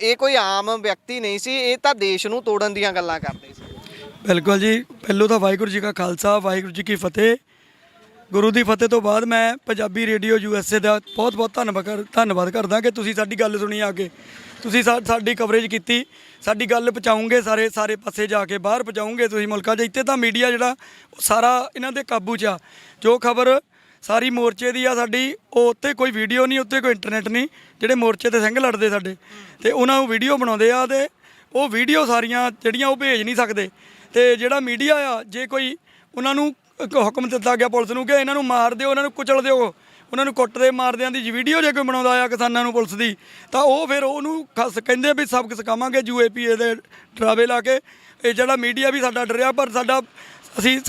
ਇਹ ਕੋਈ ਆਮ ਵਿਅਕਤੀ ਨਹੀਂ ਸੀ, ਇਹ ਤਾਂ ਦੇਸ਼ ਨੂੰ ਤੋੜਨ ਦੀਆਂ ਗੱਲਾਂ ਕਰਦੇ ਸੀ। ਬਿਲਕੁਲ ਜੀ, ਪਹਿਲੋਂ ਤਾਂ ਵਾਹਿਗੁਰੂ ਜੀ ਕਾ ਖਾਲਸਾ ਵਾਹਿਗੁਰੂ ਜੀ ਕੀ ਫਤਿਹ। ਗੁਰੂ ਦੀ ਫਤਿਹ ਤੋਂ ਬਾਅਦ ਮੈਂ ਪੰਜਾਬੀ ਰੇਡੀਓ USA ਦਾ ਬਹੁਤ ਬਹੁਤ ਧੰਨਵਾਦ ਕਰਦਾ ਕਿ ਤੁਸੀਂ ਸਾਡੀ ਗੱਲ ਸੁਣੀ ਆ ਕੇ, ਤੁਸੀਂ ਸਾਡੀ ਕਵਰੇਜ ਕੀਤੀ, ਸਾਡੀ ਗੱਲ ਪਹੁੰਚਾਉਂਗੇ ਸਾਰੇ ਪਾਸੇ ਜਾ ਕੇ ਬਾਹਰ ਪਹੁੰਚਾਉਂਗੇ ਤੁਸੀਂ ਮੁਲਕਾਂ 'ਚ। ਇੱਥੇ ਤਾਂ ਮੀਡੀਆ ਜਿਹੜਾ ਉਹ ਸਾਰਾ ਇਹਨਾਂ ਦੇ ਕਾਬੂ 'ਚ ਆ। ਜੋ ਖਬਰ ਸਾਰੀ ਮੋਰਚੇ ਦੀ ਆ ਸਾਡੀ, ਉਹ ਉੱਤੇ ਕੋਈ ਵੀਡੀਓ ਨਹੀਂ, ਉੱਤੇ ਕੋਈ ਇੰਟਰਨੈਟ ਨਹੀਂ। ਜਿਹੜੇ ਮੋਰਚੇ ਤੇ ਸਿੰਘ ਲੜਦੇ ਸਾਡੇ ਤੇ ਉਹਨਾਂ ਨੂੰ ਵੀਡੀਓ ਬਣਾਉਂਦੇ ਆ ਤੇ ਉਹ ਵੀਡੀਓ ਸਾਰੀਆਂ ਜਿਹੜੀਆਂ ਉਹ ਭੇਜ ਨਹੀਂ ਸਕਦੇ। ਤੇ ਜਿਹੜਾ ਮੀਡੀਆ ਆ, ਜੇ ਕੋਈ ਉਹਨਾਂ ਨੂੰ ਹੁਕਮ ਦਿੱਤਾ ਗਿਆ ਪੁਲਿਸ ਨੂੰ ਕਿ ਇਹਨਾਂ ਨੂੰ ਮਾਰ ਦਿਓ, ਇਹਨਾਂ ਨੂੰ ਕੁਚਲ ਦਿਓ, ਉਹਨਾਂ ਨੂੰ ਕੁੱਟਦੇ ਮਾਰਦਿਆਂ ਦੀ ਵੀਡੀਓ ਜੇ ਕੋਈ ਬਣਾਉਂਦਾ ਆ ਕਿਸਾਨਾਂ ਨੂੰ ਪੁਲਿਸ ਦੀ, ਤਾਂ ਉਹ ਫਿਰ ਉਹਨੂੰ ਕਹਿੰਦੇ ਵੀ ਸਬਕ ਸਿਖਾਵਾਂਗੇ UAPA ਦੇ ਡਰਾਵੇ ਲਾ ਕੇ। ਇਹ ਜਿਹੜਾ ਮੀਡੀਆ ਵੀ ਸਾਡਾ ਡਰਿਆ, ਪਰ ਅਸੀਂ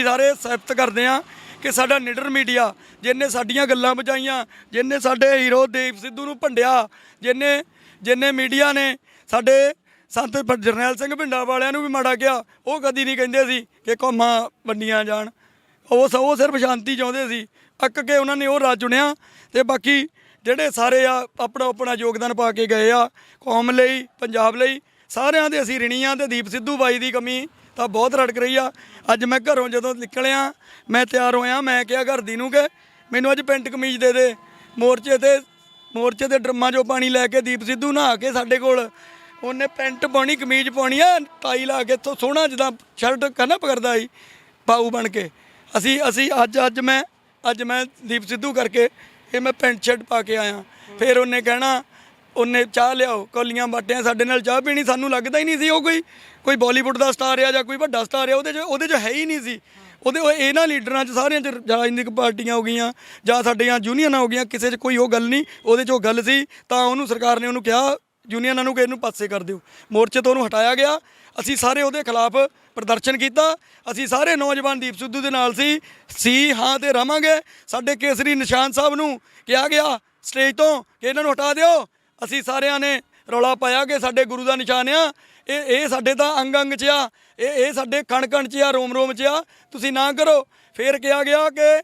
ਸਾਰੇ ਸਹਿਮਤ ਕਰਦੇ ਹਾਂ ਕਿ ਸਾਡਾ ਨਿਡਰ ਮੀਡੀਆ, ਜਿਹਨੇ ਸਾਡੀਆਂ ਗੱਲਾਂ ਬਚਾਈਆਂ, ਜਿਹਨੇ ਸਾਡੇ ਹੀਰੋ ਦੀਪ ਸਿੱਧੂ ਨੂੰ ਭੰਡਿਆ, ਜਿਹਨੇ ਮੀਡੀਆ ਨੇ ਸਾਡੇ ਸੰਤ ਜਰਨੈਲ ਸਿੰਘ ਭਿੰਡਰਾਂਵਾਲਿਆਂ ਨੂੰ ਵੀ ਮਾੜਾ ਕਿਹਾ, ਉਹ ਕਦੀ ਨਹੀਂ ਕਹਿੰਦੇ ਸੀ ਕਿ ਕੌਮਾਂ ਵੰਡੀਆਂ ਜਾਣ। ਉਹ ਸਿਰਫ ਸ਼ਾਂਤੀ ਚਾਹੁੰਦੇ ਸੀ। ਅੱਕ ਕੇ ਉਹਨਾਂ ਨੇ ਉਹ ਰਾਹ ਚੁਣਿਆ। ਤੇ ਬਾਕੀ ਜਿਹੜੇ ਸਾਰੇ ਆ ਆਪਣਾ ਯੋਗਦਾਨ ਪਾ ਕੇ ਗਏ ਆ ਕੌਮ ਲਈ, ਪੰਜਾਬ ਲਈ, ਸਾਰਿਆਂ ਦੇ ਅਸੀਂ ਰਿਣੀ ਆ। ਤੇ ਦੀਪ ਸਿੱਧੂ ਬਾਈ ਦੀ ਕਮੀ ਤਾਂ ਬਹੁਤ ਰੜਕ ਰਹੀ ਆ। ਅੱਜ ਮੈਂ ਘਰੋਂ ਜਦੋਂ ਨਿਕਲਿਆ, ਮੈਂ ਤਿਆਰ ਹੋਇਆ, ਮੈਂ ਕਿਹਾ ਘਰਦੀ ਨੂੰ ਕਿ ਮੈਨੂੰ ਅੱਜ ਪੈਂਟ ਕਮੀਜ਼ ਦੇ ਦੇ। ਮੋਰਚੇ ਤੇ ਡਰਮਾਂ 'ਚੋਂ ਪਾਣੀ ਲੈ ਕੇ ਦੀਪ ਸਿੱਧੂ ਨਹਾ ਕੇ ਸਾਡੇ ਕੋਲ, ਉਹਨੇ ਪੈਂਟ ਪਾਉਣੀ, ਕਮੀਜ਼ ਪਾਉਣੀ ਆ, ਟਾਈ ਲਾ ਕੇ ਇੱਥੋਂ ਸੋਹਣਾ ਜਿੱਦਾਂ ਸ਼ਰਟ ਕਰਨਾ ਪਕੜਦਾ ਸੀ ਪਾਊ ਬਣ ਕੇ। ਅਸੀਂ ਅੱਜ ਮੈਂ ਦੀਪ ਸਿੱਧੂ ਕਰਕੇ ਇਹ ਮੈਂ ਪੈਂਟ ਸ਼ਰਟ ਪਾ ਕੇ ਆਇਆ। ਫਿਰ ਉਹਨੇ ਕਹਿਣਾ, ਉਹਨੇ ਚਾਹ ਲਿਆਓ, ਕੌਲੀਆਂ ਬਾਟਿਆਂ, ਸਾਡੇ ਨਾਲ ਚਾਹ ਪੀਣੀ। ਸਾਨੂੰ ਲੱਗਦਾ ਹੀ ਨਹੀਂ ਸੀ ਉਹ ਕੋਈ ਬਾਲੀਵੁੱਡ ਦਾ ਸਟਾਰ ਆ ਜਾਂ ਕੋਈ ਵੱਡਾ ਸਟਾਰ ਆ, ਉਹਦੇ 'ਚ ਹੈ ਹੀ ਨਹੀਂ ਸੀ। ਇਹਨਾਂ ਲੀਡਰਾਂ 'ਚ ਸਾਰਿਆਂ 'ਚ ਰਾਜਨੀਤਿਕ ਪਾਰਟੀਆਂ ਹੋ ਗਈਆਂ ਜਾਂ ਸਾਡੀਆਂ ਯੂਨੀਅਨਾਂ ਹੋ ਗਈਆਂ, ਕਿਸੇ 'ਚ ਕੋਈ ਉਹ ਗੱਲ ਨਹੀਂ। ਉਹਦੇ 'ਚ ਉਹ ਗੱਲ ਸੀ ਤਾਂ ਉਹਨੂੰ ਸਰਕਾਰ ਨੇ ਉਹਨੂੰ ਕਿਹਾ ਯੂਨੀਅਨਾਂ ਨੂੰ ਕਿ ਇਹਨੂੰ ਪਾਸੇ ਕਰ ਦਿਓ। ਮੋਰਚੇ ਤੋਂ ਉਹਨੂੰ ਹਟਾਇਆ ਗਿਆ। ਅਸੀਂ ਸਾਰੇ ਉਹਦੇ ਖਿਲਾਫ ਪ੍ਰਦਰਸ਼ਨ ਕੀਤਾ। ਅਸੀਂ ਸਾਰੇ ਨੌਜਵਾਨ ਦੀਪ ਸਿੱਧੂ ਦੇ ਨਾਲ ਸੀ ਹਾਂ ਤੇ ਰਵਾਂਗੇ। ਸਾਡੇ ਕੇਸਰੀ ਨਿਸ਼ਾਨ ਸਾਹਿਬ ਨੂੰ ਕਿਹਾ ਗਿਆ ਸਟੇਜ ਤੋਂ ਕਿ ਇਹਨਾਂ ਨੂੰ ਹਟਾ ਦਿਓ। ਅਸੀਂ ਸਾਰਿਆਂ ਨੇ ਰੌਲਾ ਪਾਇਆ ਕਿ ਸਾਡੇ ਗੁਰੂ ਦਾ ਨਿਸ਼ਾਨ ਆ, ਇਹ ਸਾਡੇ ਤਾਂ ਅੰਗ 'ਚ ਆ, ਇਹ ਸਾਡੇ ਕਣ 'ਚ ਆ, ਰੋਮ 'ਚ ਆ, ਤੁਸੀਂ ਨਾ ਕਰੋ। ਫਿਰ ਕਿਹਾ ਗਿਆ ਕਿ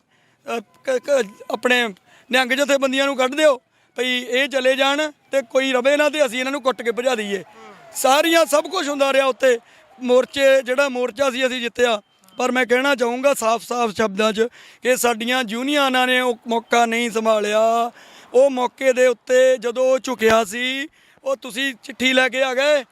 ਆਪਣੇ ਨਿਹੰਗ ਜਥੇਬੰਦੀਆਂ ਨੂੰ ਕੱਢ ਦਿਓ, ਭਈ ਇਹ ਚਲੇ ਜਾਣ ਤੇ ਕੋਈ ਰਵੇ ਨਾ ਤੇ ਅਸੀਂ ਇਹਨਾਂ ਨੂੰ ਕੁੱਟ ਕੇ ਭਜਾ ਦਈਏ। ਸਾਰੀਆਂ ਸਭ ਕੁਝ ਹੁੰਦਾ ਰਿਹਾ ਉੱਤੇ। ਜਿਹੜਾ ਮੋਰਚਾ ਸੀ ਅਸੀਂ ਜਿੱਤਿਆ। ਪਰ ਮੈਂ ਕਹਿਣਾ ਚਾਹੂੰਗਾ ਸਾਫ਼ ਸ਼ਬਦਾਂ 'ਚ ਕਿ ਸਾਡੀਆਂ ਯੂਨੀਅਨਾਂ ਨੇ ਉਹ ਮੌਕਾ ਨਹੀਂ ਸੰਭਾਲਿਆ। ਉਹ ਮੌਕੇ ਦੇ ਉੱਤੇ ਜਦੋਂ ਉਹ ਝੁਕਿਆ ਸੀ, ਉਹ ਤੁਸੀਂ ਚਿੱਠੀ ਲੈ ਕੇ ਆ ਗਏ,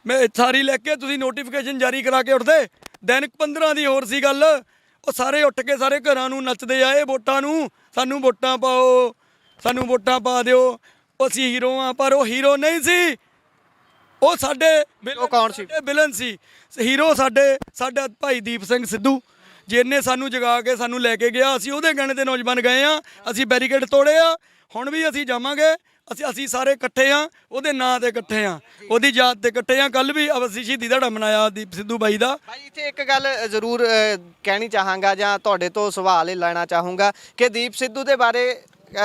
ਮੈਂ ਸਾਰੀ ਲੈ ਕੇ ਤੁਸੀਂ ਨੋਟੀਫਿਕੇਸ਼ਨ ਜਾਰੀ ਕਰਾ ਕੇ ਉੱਠਦੇ। ਦਿਨ 15 ਦੀ ਹੋਰ ਸੀ ਗੱਲ। ਉਹ ਸਾਰੇ ਉੱਠ ਕੇ ਸਾਰੇ ਘਰਾਂ ਨੂੰ ਨੱਚਦੇ ਆਏ ਵੋਟਾਂ ਨੂੰ, ਸਾਨੂੰ ਵੋਟਾਂ ਪਾਓ, ਸਾਨੂੰ ਵੋਟਾਂ ਪਾ ਦਿਓ, ਅਸੀਂ ਹੀਰੋ ਆ। ਪਰ ਉਹ ਹੀਰੋ ਨਹੀਂ ਸੀ, ਉਹ ਸਾਡੇ ਕੌਣ ਸੀ? ਵਿਲਨ ਸੀ। ਹੀਰੋ ਸਾਡਾ ਭਾਈ ਦੀਪ ਸਿੰਘ ਸਿੱਧੂ, ਜਿਹਨੇ ਸਾਨੂੰ ਜਗਾ ਕੇ ਸਾਨੂੰ ਲੈ ਕੇ ਗਿਆ। ਅਸੀਂ ਉਹਦੇ ਕਹਿਣੇ ਤੇ ਨੌਜਵਾਨ ਗਏ ਆ, ਅਸੀਂ ਬੈਰੀਕੇਡ ਤੋੜੇ ਆ, ਹੁਣ ਵੀ ਅਸੀਂ ਜਾਵਾਂਗੇ। ਅਸੀਂ ਸਾਰੇ ਇਕੱਠੇ ਆ, ਉਹਦੇ ਨਾਂ ਤੇ ਇਕੱਠੇ ਆ, ਉਹਦੀ ਯਾਦ ਤੇ ਇਕੱਠੇ ਆ। ਕੱਲ ਵੀ ਅਸੀਂ ਸ਼ਹੀਦੀ ਦਿਹਾੜਾ ਮਨਾਇਆ ਦੀਪ ਸਿੱਧੂ ਬਾਈ ਦਾ। ਭਾਈ ਇੱਥੇ ਇੱਕ ਗੱਲ ਜ਼ਰੂਰ ਕਹਿਣੀ ਚਾਹਾਂਗਾ ਜਾਂ ਤੁਹਾਡੇ ਤੋਂ ਸਵਾਲ ਇਹ ਲੈਣਾ ਚਾਹੂੰਗਾ ਕਿ ਦੀਪ ਸਿੱਧੂ ਦੇ ਬਾਰੇ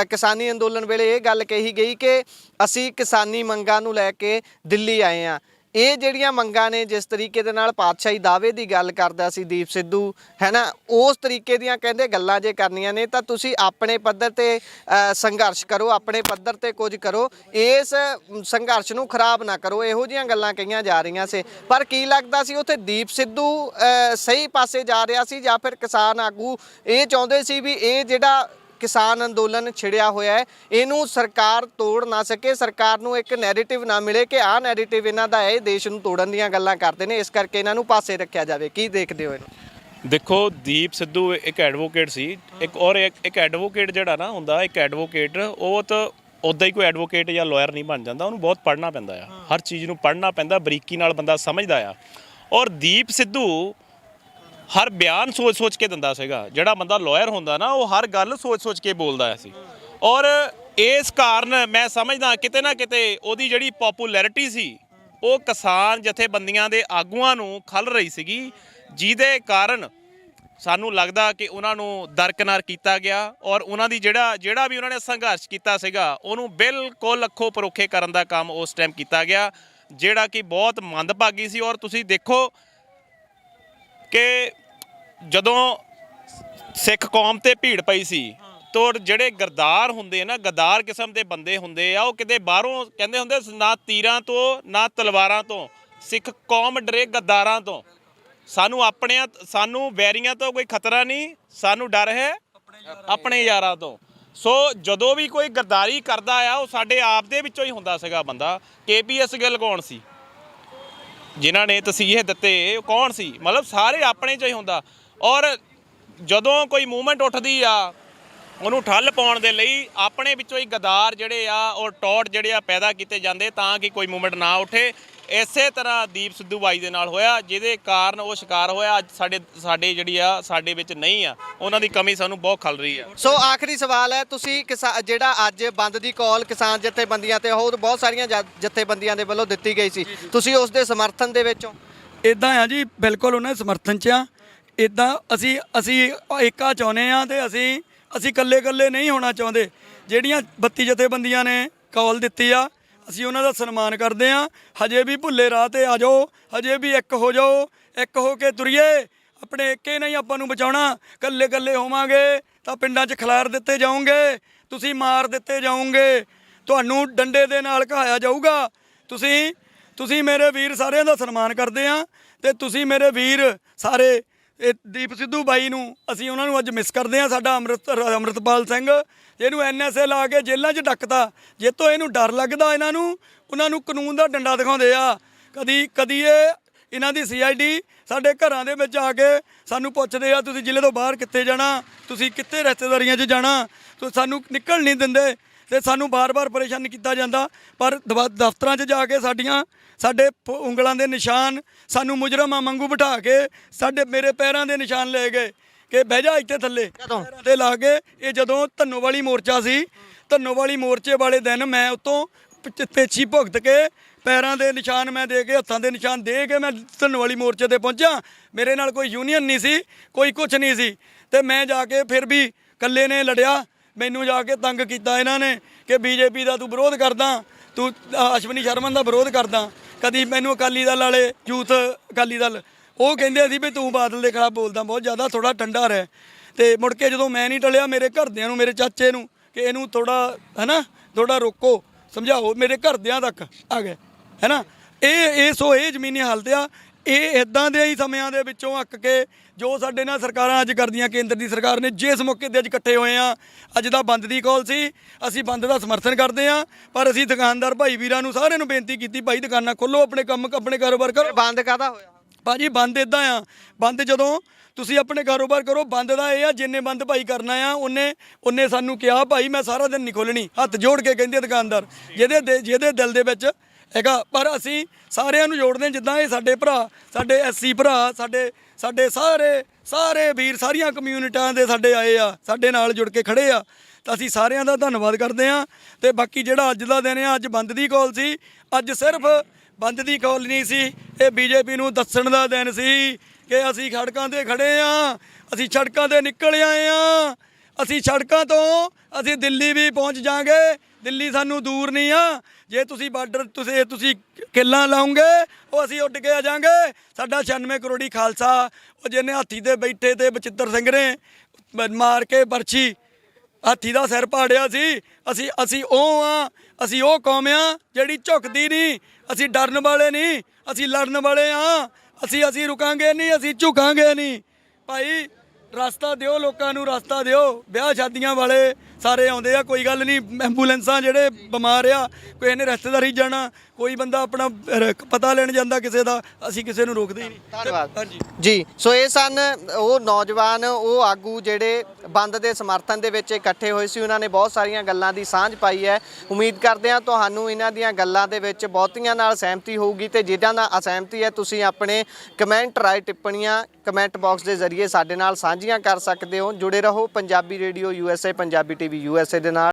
ਕਿਸਾਨੀ ਅੰਦੋਲਨ ਵੇਲੇ ਇਹ ਗੱਲ ਕਹੀ ਗਈ ਕਿ ਅਸੀਂ ਕਿਸਾਨੀ ਮੰਗਾਂ ਨੂੰ ਲੈ ਕੇ ਦਿੱਲੀ ਆਏ ਆ। ਇਹ ਜਿਹੜੀਆਂ ਮੰਗਾਂ ਨੇ, ਜਿਸ ਤਰੀਕੇ ਦੇ ਨਾਲ ਪਾਤਸ਼ਾਹੀ ਦਾਅਵੇ ਦੀ ਗੱਲ ਕਰਦਾ ਸੀ ਦੀਪ ਸਿੱਧੂ, ਹੈ ਨਾ, ਉਸ ਤਰੀਕੇ ਦੀਆਂ ਕਹਿੰਦੇ ਗੱਲਾਂ ਜੇ ਕਰਨੀਆਂ ਨੇ ਤਾਂ ਤੁਸੀਂ ਆਪਣੇ ਪੱਧਰ ਤੇ ਸੰਘਰਸ਼ ਕਰੋ, ਆਪਣੇ ਪੱਧਰ ਤੇ ਕੁਝ ਕਰੋ, ਇਸ ਸੰਘਰਸ਼ ਨੂੰ ਖਰਾਬ ਨਾ ਕਰੋ। ਇਹੋ ਜਿਹੀਆਂ ਗੱਲਾਂ ਕਹੀਆਂ ਜਾ ਰਹੀਆਂ ਸੀ। ਪਰ ਕੀ ਲੱਗਦਾ ਸੀ ਉੱਥੇ ਦੀਪ ਸਿੱਧੂ ਸਹੀ ਪਾਸੇ ਜਾ ਰਿਹਾ ਸੀ ਜਾਂ ਫਿਰ ਕਿਸਾਨ ਆਗੂ ਇਹ ਚਾਹੁੰਦੇ ਸੀ ਵੀ ਇਹ ਜਿਹੜਾ ਕਿਸਾਨ ਅੰਦੋਲਨ ਛਿੜਿਆ ਹੋਇਆ ਹੈ ਇਹਨੂੰ ਸਰਕਾਰ ਤੋੜ ਨਾ ਸਕੇ, ਸਰਕਾਰ ਨੂੰ ਇੱਕ ਨੈਰੇਟਿਵ ਨਾ ਮਿਲੇ ਕਿ ਆਹ ਨੈਰੇਟਿਵ ਇਹਨਾਂ ਦਾ ਹੈ, ਦੇਸ਼ ਨੂੰ ਤੋੜਨ ਦੀਆਂ ਗੱਲਾਂ ਕਰਦੇ ਨੇ, ਇਸ ਕਰਕੇ ਇਹਨਾਂ ਨੂੰ ਪਾਸੇ ਰੱਖਿਆ ਜਾਵੇ। ਕੀ ਦੇਖਦੇ ਹੋ ਇਹਨੂੰ? ਦੇਖੋ, ਦੀਪ ਸਿੱਧੂ ਇੱਕ ਐਡਵੋਕੇਟ ਸੀ, ਇੱਕ ਐਡਵੋਕੇਟ ਜਿਹੜਾ ਨਾ ਹੁੰਦਾ, ਇੱਕ ਐਡਵੋਕੇਟ ਉਹ ਤਾਂ ਉੱਦਾਂ ਹੀ ਕੋਈ ਐਡਵੋਕੇਟ ਜਾਂ ਲਾਇਰ ਨਹੀਂ ਬਣ ਜਾਂਦਾ, ਉਹਨੂੰ ਬਹੁਤ ਪੜ੍ਹਨਾ ਪੈਂਦਾ ਆ, ਹਰ ਚੀਜ਼ ਨੂੰ ਪੜ੍ਹਨਾ ਪੈਂਦਾ, ਬਰੀਕੀ ਨਾਲ ਬੰਦਾ ਸਮਝਦਾ ਆ। ਔਰ ਦੀਪ ਸਿੱਧੂ ਹਰ ਬਿਆਨ ਸੋਚ ਕੇ ਦਿੰਦਾ ਸੀਗਾ। ਜਿਹੜਾ ਬੰਦਾ ਲਾਇਰ ਹੁੰਦਾ ਨਾ, ਉਹ ਹਰ ਗੱਲ ਸੋਚ ਕੇ ਬੋਲਦਾ ਸੀ। ਔਰ ਇਸ ਕਾਰਨ ਮੈਂ ਸਮਝਦਾ ਕਿਤੇ ਨਾ ਕਿਤੇ ਉਹਦੀ ਜਿਹੜੀ ਪੋਪੂਲੈਰਿਟੀ ਸੀ ਉਹ ਕਿਸਾਨ ਜਥੇਬੰਦੀਆਂ ਦੇ ਆਗੂਆਂ ਨੂੰ ਖਲ ਰਹੀ ਸੀਗੀ, ਜਿਹਦੇ ਕਾਰਨ ਸਾਨੂੰ ਲੱਗਦਾ ਕਿ ਉਹਨਾਂ ਨੂੰ ਦਰਕਨਾਰ ਕੀਤਾ ਗਿਆ। ਔਰ ਉਹਨਾਂ ਦੀ ਜਿਹੜਾ ਵੀ ਉਹਨਾਂ ਨੇ ਸੰਘਰਸ਼ ਕੀਤਾ ਸੀਗਾ, ਉਹਨੂੰ ਬਿਲਕੁਲ ਅੱਖੋਂ ਪਰੋਖੇ ਕਰਨ ਦਾ ਕੰਮ ਉਸ ਟਾਈਮ ਕੀਤਾ ਗਿਆ, ਜਿਹੜਾ ਕਿ ਬਹੁਤ ਮੰਦਭਾਗੀ ਸੀ। ਔਰ ਤੁਸੀਂ ਦੇਖੋ ਕਿ ਜਦੋਂ ਸਿੱਖ ਕੌਮ ਤੇ ਭੀੜ ਪਈ ਸੀ, ਤੋ ਜਿਹੜੇ ਗਰਦਾਰ ਹੁੰਦੇ ਨਾ, ਗਦਾਰ ਕਿਸਮ ਦੇ ਬੰਦੇ ਹੁੰਦੇ ਆ, ਉਹ ਕਿਤੇ ਬਾਹਰੋਂ ਕਹਿੰਦੇ ਹੁੰਦੇ ਨਾ ਤੀਰਾਂ ਤੋਂ ਨਾ ਤਲਵਾਰਾਂ ਤੋਂ, ਸਿੱਖ ਕੌਮ ਡਰੇ ਗਦਾਰਾਂ ਤੋਂ। ਸਾਨੂੰ ਵੈਰੀਆਂ ਤੋਂ ਕੋਈ ਖਤਰਾ ਨਹੀਂ, ਸਾਨੂੰ ਡਰ ਹੈ ਆਪਣੇ ਯਾਰਾਂ ਤੋਂ। ਸੋ ਜਦੋਂ ਵੀ ਕੋਈ ਗਰਦਾਰੀ ਕਰਦਾ ਆ, ਉਹ ਸਾਡੇ ਆਪ ਦੇ ਵਿੱਚੋਂ ਹੀ ਹੁੰਦਾ ਸੀਗਾ ਬੰਦਾ। KPS ਗਿੱਲ ਕੌਣ ਸੀ ਜਿਨ੍ਹਾਂ ਨੇ ਤਸੀਹੇ ਦਿੱਤੇ, ਉਹ ਕੌਣ ਸੀ? ਮਤਲਬ ਸਾਰੇ ਆਪਣੇ 'ਚ ਹੀ ਹੁੰਦਾ। ਔਰ ਜਦੋਂ ਕੋਈ ਮੂਵਮੈਂਟ ਉੱਠਦੀ ਆ, ਉਹਨੂੰ ਠੱਲ ਪਾਉਣ ਦੇ ਲਈ ਆਪਣੇ ਵਿੱਚੋਂ ਹੀ ਗਦਾਰ ਜਿਹੜੇ ਆ ਔਰ ਟੌਟ ਜਿਹੜੇ ਆ ਪੈਦਾ ਕੀਤੇ ਜਾਂਦੇ, ਤਾਂ ਕਿ ਕੋਈ ਮੂਵਮੈਂਟ ਨਾ ਉੱਠੇ। ਇਸੇ ਤਰ੍ਹਾਂ ਦੀਪ ਸਿੱਧੂ ਬਾਈ ਦੇ ਨਾਲ ਹੋਇਆ, ਜਿਹਦੇ ਕਾਰਨ ਉਹ ਸ਼ਿਕਾਰ ਹੋਇਆ। ਅੱਜ ਸਾਡੇ ਜਿਹੜੀ ਆ ਸਾਡੇ ਵਿੱਚ ਨਹੀਂ ਆ, ਉਹਨਾਂ ਦੀ ਕਮੀ ਸਾਨੂੰ ਬਹੁਤ ਖਲ ਰਹੀ ਆ। ਸੋ ਆਖਰੀ ਸਵਾਲ ਹੈ, ਤੁਸੀਂ ਜਿਹੜਾ ਅੱਜ ਬੰਦ ਦੀ ਕਾਲ ਕਿਸਾਨ ਜਥੇਬੰਦੀਆਂ ਤੇ ਹੋਰ ਬਹੁਤ ਸਾਰੀਆਂ ਜਥੇਬੰਦੀਆਂ ਦੇ ਵੱਲੋਂ ਦਿੱਤੀ ਗਈ ਸੀ, ਤੁਸੀਂ ਉਸ ਦੇ ਸਮਰਥਨ ਦੇ ਵਿੱਚ ਹੋ? ਇਦਾਂ ਆ ਜੀ, ਬਿਲਕੁਲ ਉਹਨਾਂ ਦੇ ਸਮਰਥਨ 'ਚ ਆ। ਇਦਾਂ ਅਸੀਂ ਏਕਾ ਚਾਹੁੰਦੇ ਆ, ਤੇ ਅਸੀਂ ਇਕੱਲੇ ਨਹੀਂ ਹੋਣਾ ਚਾਹੁੰਦੇ। ਜਿਹੜੀਆਂ 32 ਜਥੇਬੰਦੀਆਂ ਨੇ ਕਾਲ ਦਿੱਤੀ ਆ, ਅਸੀਂ ਉਹਨਾਂ ਦਾ ਸਨਮਾਨ ਕਰਦੇ ਆ। ਹਜੇ ਵੀ ਭੁੱਲੇ ਰਾਹ ਤੇ ਆ ਜਾਓ, ਹਜੇ ਵੀ ਇੱਕ ਹੋ ਜਾਓ, ਇੱਕ ਹੋ ਕੇ ਤੁਰੀਏ। ਆਪਣੇ ਏਕੇ ਨਹੀਂ ਆਪਾਂ ਨੂੰ ਬਚਾਉਣਾ। ਇਕੱਲੇ ਹੋਵਾਂਗੇ ਤਾਂ ਪਿੰਡਾਂ 'ਚ ਖਿਲਾਰ ਦਿੱਤੇ ਜਾਓਗੇ, ਤੁਸੀਂ ਮਾਰ ਦਿੱਤੇ ਜਾਓਗੇ, ਤੁਹਾਨੂੰ ਡੰਡੇ ਦੇ ਨਾਲ ਘਾਇਆ ਜਾਊਗਾ। ਤੁਸੀਂ ਮੇਰੇ ਵੀਰ ਸਾਰਿਆਂ ਦਾ ਸਨਮਾਨ ਕਰਦੇ ਆ, ਤੇ ਤੁਸੀਂ ਮੇਰੇ ਵੀਰ ਸਾਰੇ ਇਹ ਦੀਪ ਸਿੱਧੂ ਬਾਈ ਨੂੰ ਅਸੀਂ ਉਹਨਾਂ ਨੂੰ ਅੱਜ ਮਿਸ ਕਰਦੇ ਆ। ਸਾਡਾ ਅੰਮ੍ਰਿਤਪਾਲ ਸਿੰਘ, ਇਹਨੂੰ NSA ਲਾ ਕੇ ਜੇਲ੍ਹਾਂ 'ਚ ਡੱਕਤਾ, ਜੇ ਤੋਂ ਇਹਨੂੰ ਡਰ ਲੱਗਦਾ ਉਹਨਾਂ ਨੂੰ ਕਾਨੂੰਨ ਦਾ ਡੰਡਾ ਦਿਖਾਉਂਦੇ ਆ। ਕਦੀ ਇਹਨਾਂ ਦੀ CID ਸਾਡੇ ਘਰਾਂ ਦੇ ਵਿੱਚ ਆ ਕੇ ਸਾਨੂੰ ਪੁੱਛਦੇ ਆ, ਤੁਸੀਂ ਜ਼ਿਲ੍ਹੇ ਤੋਂ ਬਾਹਰ ਕਿੱਥੇ ਜਾਣਾ, ਤੁਸੀਂ ਕਿੱਥੇ ਰਿਸ਼ਤੇਦਾਰੀਆਂ 'ਚ ਜਾਣਾ, ਤੁਸੀਂ ਸਾਨੂੰ ਨਿਕਲ ਨਹੀਂ ਦਿੰਦੇ, ਤੇ ਸਾਨੂੰ ਬਾਰ-ਬਾਰ ਪਰੇਸ਼ਾਨ ਕੀਤਾ ਜਾਂਦਾ। ਪਰ ਦਫ਼ਤਰਾਂ 'ਚ ਜਾ ਕੇ ਸਾਡੇ ਉਂਗਲਾਂ ਦੇ ਨਿਸ਼ਾਨ, ਸਾਨੂੰ ਮੁਜਰਮਾਂ ਵਾਂਗੂ ਬਿਠਾ ਕੇ ਮੇਰੇ ਪੈਰਾਂ ਦੇ ਨਿਸ਼ਾਨ ਲੈ ਗਏ ਕਿ ਬਹਿ ਜਾ ਇੱਥੇ ਥੱਲੇ, ਪੈਰਾਂ ਤੇ ਲਾ ਕੇ। ਇਹ ਜਦੋਂ ਧੰਨੋਵਾਲੀ ਮੋਰਚਾ ਸੀ, ਧੰਨੋਵਾਲੀ ਮੋਰਚੇ ਵਾਲੇ ਦਿਨ ਮੈਂ ਉੱਤੋਂ ਪੇਛੀ ਭੁਗਤ ਕੇ ਪੈਰਾਂ ਦੇ ਨਿਸ਼ਾਨ ਮੈਂ ਦੇ ਕੇ, ਹੱਥਾਂ ਦੇ ਨਿਸ਼ਾਨ ਦੇ ਕੇ ਮੈਂ ਧੰਨੋਵਾਲੀ ਮੋਰਚੇ ਤੇ ਪਹੁੰਚਿਆ। ਮੇਰੇ ਨਾਲ ਕੋਈ ਯੂਨੀਅਨ ਨਹੀਂ ਸੀ, ਕੋਈ ਕੁਛ ਨਹੀਂ ਸੀ, ਤੇ ਮੈਂ ਜਾ ਕੇ ਫਿਰ ਵੀ ਇਕੱਲੇ ਨੇ ਲੜਿਆ। ਮੈਨੂੰ ਜਾ ਕੇ ਤੰਗ ਕੀਤਾ ਇਹਨਾਂ ਨੇ ਕਿ BJP ਦਾ ਤੂੰ ਵਿਰੋਧ ਕਰਦਾ, ਤੂੰ ਅਸ਼ਵਨੀ ਸ਼ਰਮਨ ਦਾ ਵਿਰੋਧ ਕਰਦਾ। ਕਦੀ ਮੈਨੂੰ ਅਕਾਲੀ ਦਲ ਵਾਲੇ, ਯੂਥ ਅਕਾਲੀ ਦਲ, ਉਹ ਕਹਿੰਦੇ ਸੀ ਵੀ ਤੂੰ ਬਾਦਲ ਦੇ ਖਿਲਾਫ ਬੋਲਦਾ ਬਹੁਤ ਜ਼ਿਆਦਾ, ਥੋੜ੍ਹਾ ਠੰਡਾ ਰਹਿ। ਤੇ ਮੁੜ ਕੇ ਜਦੋਂ ਮੈਂ ਨਹੀਂ ਟਲਿਆ, ਮੇਰੇ ਘਰਦਿਆਂ ਨੂੰ, ਮੇਰੇ ਚਾਚੇ ਨੂੰ, ਕਿ ਇਹਨੂੰ ਥੋੜਾ ਰੋਕੋ, ਸਮਝਾਓ, ਮੇਰੇ ਘਰਦਿਆਂ ਤੱਕ ਆ ਗਏ, ਹੈ ਨਾ। ਇਹ ਜ਼ਮੀਨੀ ਹਾਲਤ ਆ। ਇਹ ਇੱਦਾਂ ਦੇ ਹੀ ਸਮਿਆਂ ਦੇ ਵਿੱਚੋਂ ਅੱਕ ਕੇ ਜੋ ਸਾਡੇ ਨਾਲ ਸਰਕਾਰਾਂ ਅੱਜ ਕਰਦੀਆਂ, ਕੇਂਦਰ ਦੀ ਸਰਕਾਰ ਨੇ, ਜਿਸ ਮੌਕੇ 'ਤੇ ਅੱਜ ਇਕੱਠੇ ਹੋਏ ਆ। ਅੱਜ ਦਾ ਬੰਦ ਦੀ ਕਾਲ ਸੀ, ਅਸੀਂ ਬੰਦ ਦਾ ਸਮਰਥਨ ਕਰਦੇ ਆ, ਪਰ ਅਸੀਂ ਦੁਕਾਨਦਾਰ ਭਾਈ ਵੀਰਾਂ ਨੂੰ ਸਾਰਿਆਂ ਨੂੰ ਬੇਨਤੀ ਕੀਤੀ, ਭਾਈ ਦੁਕਾਨਾਂ ਖੋਲ੍ਹੋ, ਆਪਣੇ ਕਾਰੋਬਾਰ ਕਰੋ। ਬੰਦ ਕਾਹਦਾ ਹੋਇਆ ਭਾਜੀ? ਬੰਦ ਇੱਦਾਂ ਆ, ਬੰਦ ਜਦੋਂ ਤੁਸੀਂ ਆਪਣੇ ਕਾਰੋਬਾਰ ਕਰੋ। ਬੰਦ ਦਾ ਇਹ ਆ, ਜਿੰਨੇ ਬੰਦ ਭਾਈ ਕਰਨਾ ਆ ਉਹਨੇ ਸਾਨੂੰ ਕਿਹਾ, ਭਾਈ ਮੈਂ ਸਾਰਾ ਦਿਨ ਨਹੀਂ ਖੋਲ੍ਹਣੀ, ਹੱਥ ਜੋੜ ਕੇ ਕਹਿੰਦੇ ਦੁਕਾਨਦਾਰ, ਜਿਹਦੇ ਦਿਲ ਦੇ ਵਿੱਚ ਹੈਗਾ। ਪਰ ਅਸੀਂ ਸਾਰਿਆਂ ਨੂੰ ਜੋੜਦੇ, ਜਿੱਦਾਂ ਇਹ ਸਾਡੇ ਭਰਾ, ਸਾਡੇ SC ਭਰਾ, ਸਾਡੇ ਸਾਰੇ ਵੀਰ, ਸਾਰੀਆਂ ਕਮਿਊਨਿਟੀਆਂ ਦੇ ਸਾਡੇ ਆਏ ਆ, ਸਾਡੇ ਨਾਲ ਜੁੜ ਕੇ ਖੜੇ ਆ, ਤਾਂ ਅਸੀਂ ਸਾਰਿਆਂ ਦਾ ਧੰਨਵਾਦ ਕਰਦੇ ਆ। ਤੇ ਬਾਕੀ ਜਿਹੜਾ ਅੱਜ ਦਾ ਦਿਨ ਆ, ਅੱਜ ਬੰਦ ਦੀ ਕਾਲ ਸੀ। ਅੱਜ ਸਿਰਫ ਬੰਦ ਦੀ ਕਾਲ ਨਹੀਂ ਸੀ, ਇਹ BJP ਨੂੰ ਦੱਸਣ ਦਾ ਦਿਨ ਸੀ ਕਿ ਅਸੀਂ ਸੜਕਾਂ ਤੇ ਖੜੇ ਆ, ਅਸੀਂ ਸੜਕਾਂ ਤੇ ਨਿਕਲ ਆਏ ਆ, ਅਸੀਂ ਸੜਕਾਂ ਤੋਂ ਅਸੀਂ ਦਿੱਲੀ ਵੀ ਪਹੁੰਚ ਜਾਾਂਗੇ। ਦਿੱਲੀ ਸਾਨੂੰ ਦੂਰ ਨਹੀਂ ਆ। ਜੇ ਤੁਸੀਂ ਬਾਰਡਰ ਤੁਸੀਂ ਕਿੱਲਾਂ ਲਾਉਂਗੇ, ਉਹ ਅਸੀਂ ਉੱਡ ਕੇ ਆ ਜਾਾਂਗੇ। ਸਾਡਾ 96 ਕਰੋੜੀ ਖਾਲਸਾ, ਉਹ ਜਿਹਨੇ ਹਾਥੀ ਤੇ ਬੈਠੇ ਤੇ ਬਚਿੱਤਰ ਸਿੰਘ ਨੇ ਮਾਰ ਕੇ ਬਰਛੀ ਹਾਥੀ ਦਾ ਸਿਰ ਪਾੜਿਆ ਸੀ, ਅਸੀਂ ਉਹ ਆ, ਅਸੀਂ ਉਹ ਕੌਮ ਆ ਜਿਹੜੀ ਝੁਕਦੀ ਨਹੀਂ। ਅਸੀਂ ਡਰਨ ਵਾਲੇ ਨਹੀਂ, ਅਸੀਂ ਲੜਨ ਵਾਲੇ ਆ। ਅਸੀਂ ਰੁਕਾਂਗੇ ਨਹੀਂ, ਅਸੀਂ ਝੁਕਾਂਗੇ ਨਹੀਂ। ਭਾਈ ਰਸਤਾ ਦਿਓ ਲੋਕਾਂ ਨੂੰ, ਰਸਤਾ ਦਿਓ। ਵਿਆਹ ਸ਼ਾਦੀਆਂ ਵਾਲੇ ਸਾਰੇ ਆਉਂਦੇ ਆ, ਕੋਈ ਗੱਲ ਨਹੀਂ। ਐਂਬੂਲੈਂਸਾਂ ਜਿਹੜੇ ਬਿਮਾਰ ਆ, ਕੋਈ ਇਹਨੇ ਰਿਸ਼ਤੇਦਾਰੀ ਜਾਣਾ, ਕੋਈ ਬੰਦਾ ਆਪਣਾ ਪਤਾ ਲੈਣ ਜਾਂਦਾ ਕਿਸੇ ਦਾ, ਅਸੀਂ ਕਿਸੇ ਨੂੰ ਰੋਕਦੇ ਹੀ ਨਹੀਂ। ਧੰਨਵਾਦ ਹਾਂਜੀ ਜੀ। ਸੋ ਇਹ ਸਨ ਉਹ ਨੌਜਵਾਨ, ਉਹ ਆਗੂ ਜਿਹੜੇ ਬੰਦ ਦੇ ਸਮਰਥਨ ਦੇ ਵਿੱਚ ਇਕੱਠੇ ਹੋਏ ਸੀ। ਉਹਨਾਂ ਨੇ ਬਹੁਤ ਸਾਰੀਆਂ ਗੱਲਾਂ ਦੀ ਸਾਂਝ ਪਾਈ ਹੈ। ਉਮੀਦ ਕਰਦੇ ਹਾਂ ਤੁਹਾਨੂੰ ਇਹਨਾਂ ਦੀਆਂ ਗੱਲਾਂ ਦੇ ਵਿੱਚ ਬਹੁਤੀਆਂ ਨਾਲ ਸਹਿਮਤੀ ਹੋਊਗੀ, ਤੇ ਜਿਹਨਾਂ ਨਾਲ ਅਸਹਿਮਤੀ ਹੈ ਤੁਸੀਂ ਆਪਣੇ ਕਮੈਂਟ ਰਾਏ ਟਿੱਪਣੀਆਂ ਕਮੈਂਟ ਬਾਕਸ ਦੇ ਜ਼ਰੀਏ ਸਾਡੇ ਨਾਲ ਸਾਂਝੀਆਂ ਕਰ ਸਕਦੇ ਹੋ। ਜੁੜੇ ਰਹੋ Punjabi radio USA, Punjabi TV USA ਦੇ ਨਾਲ।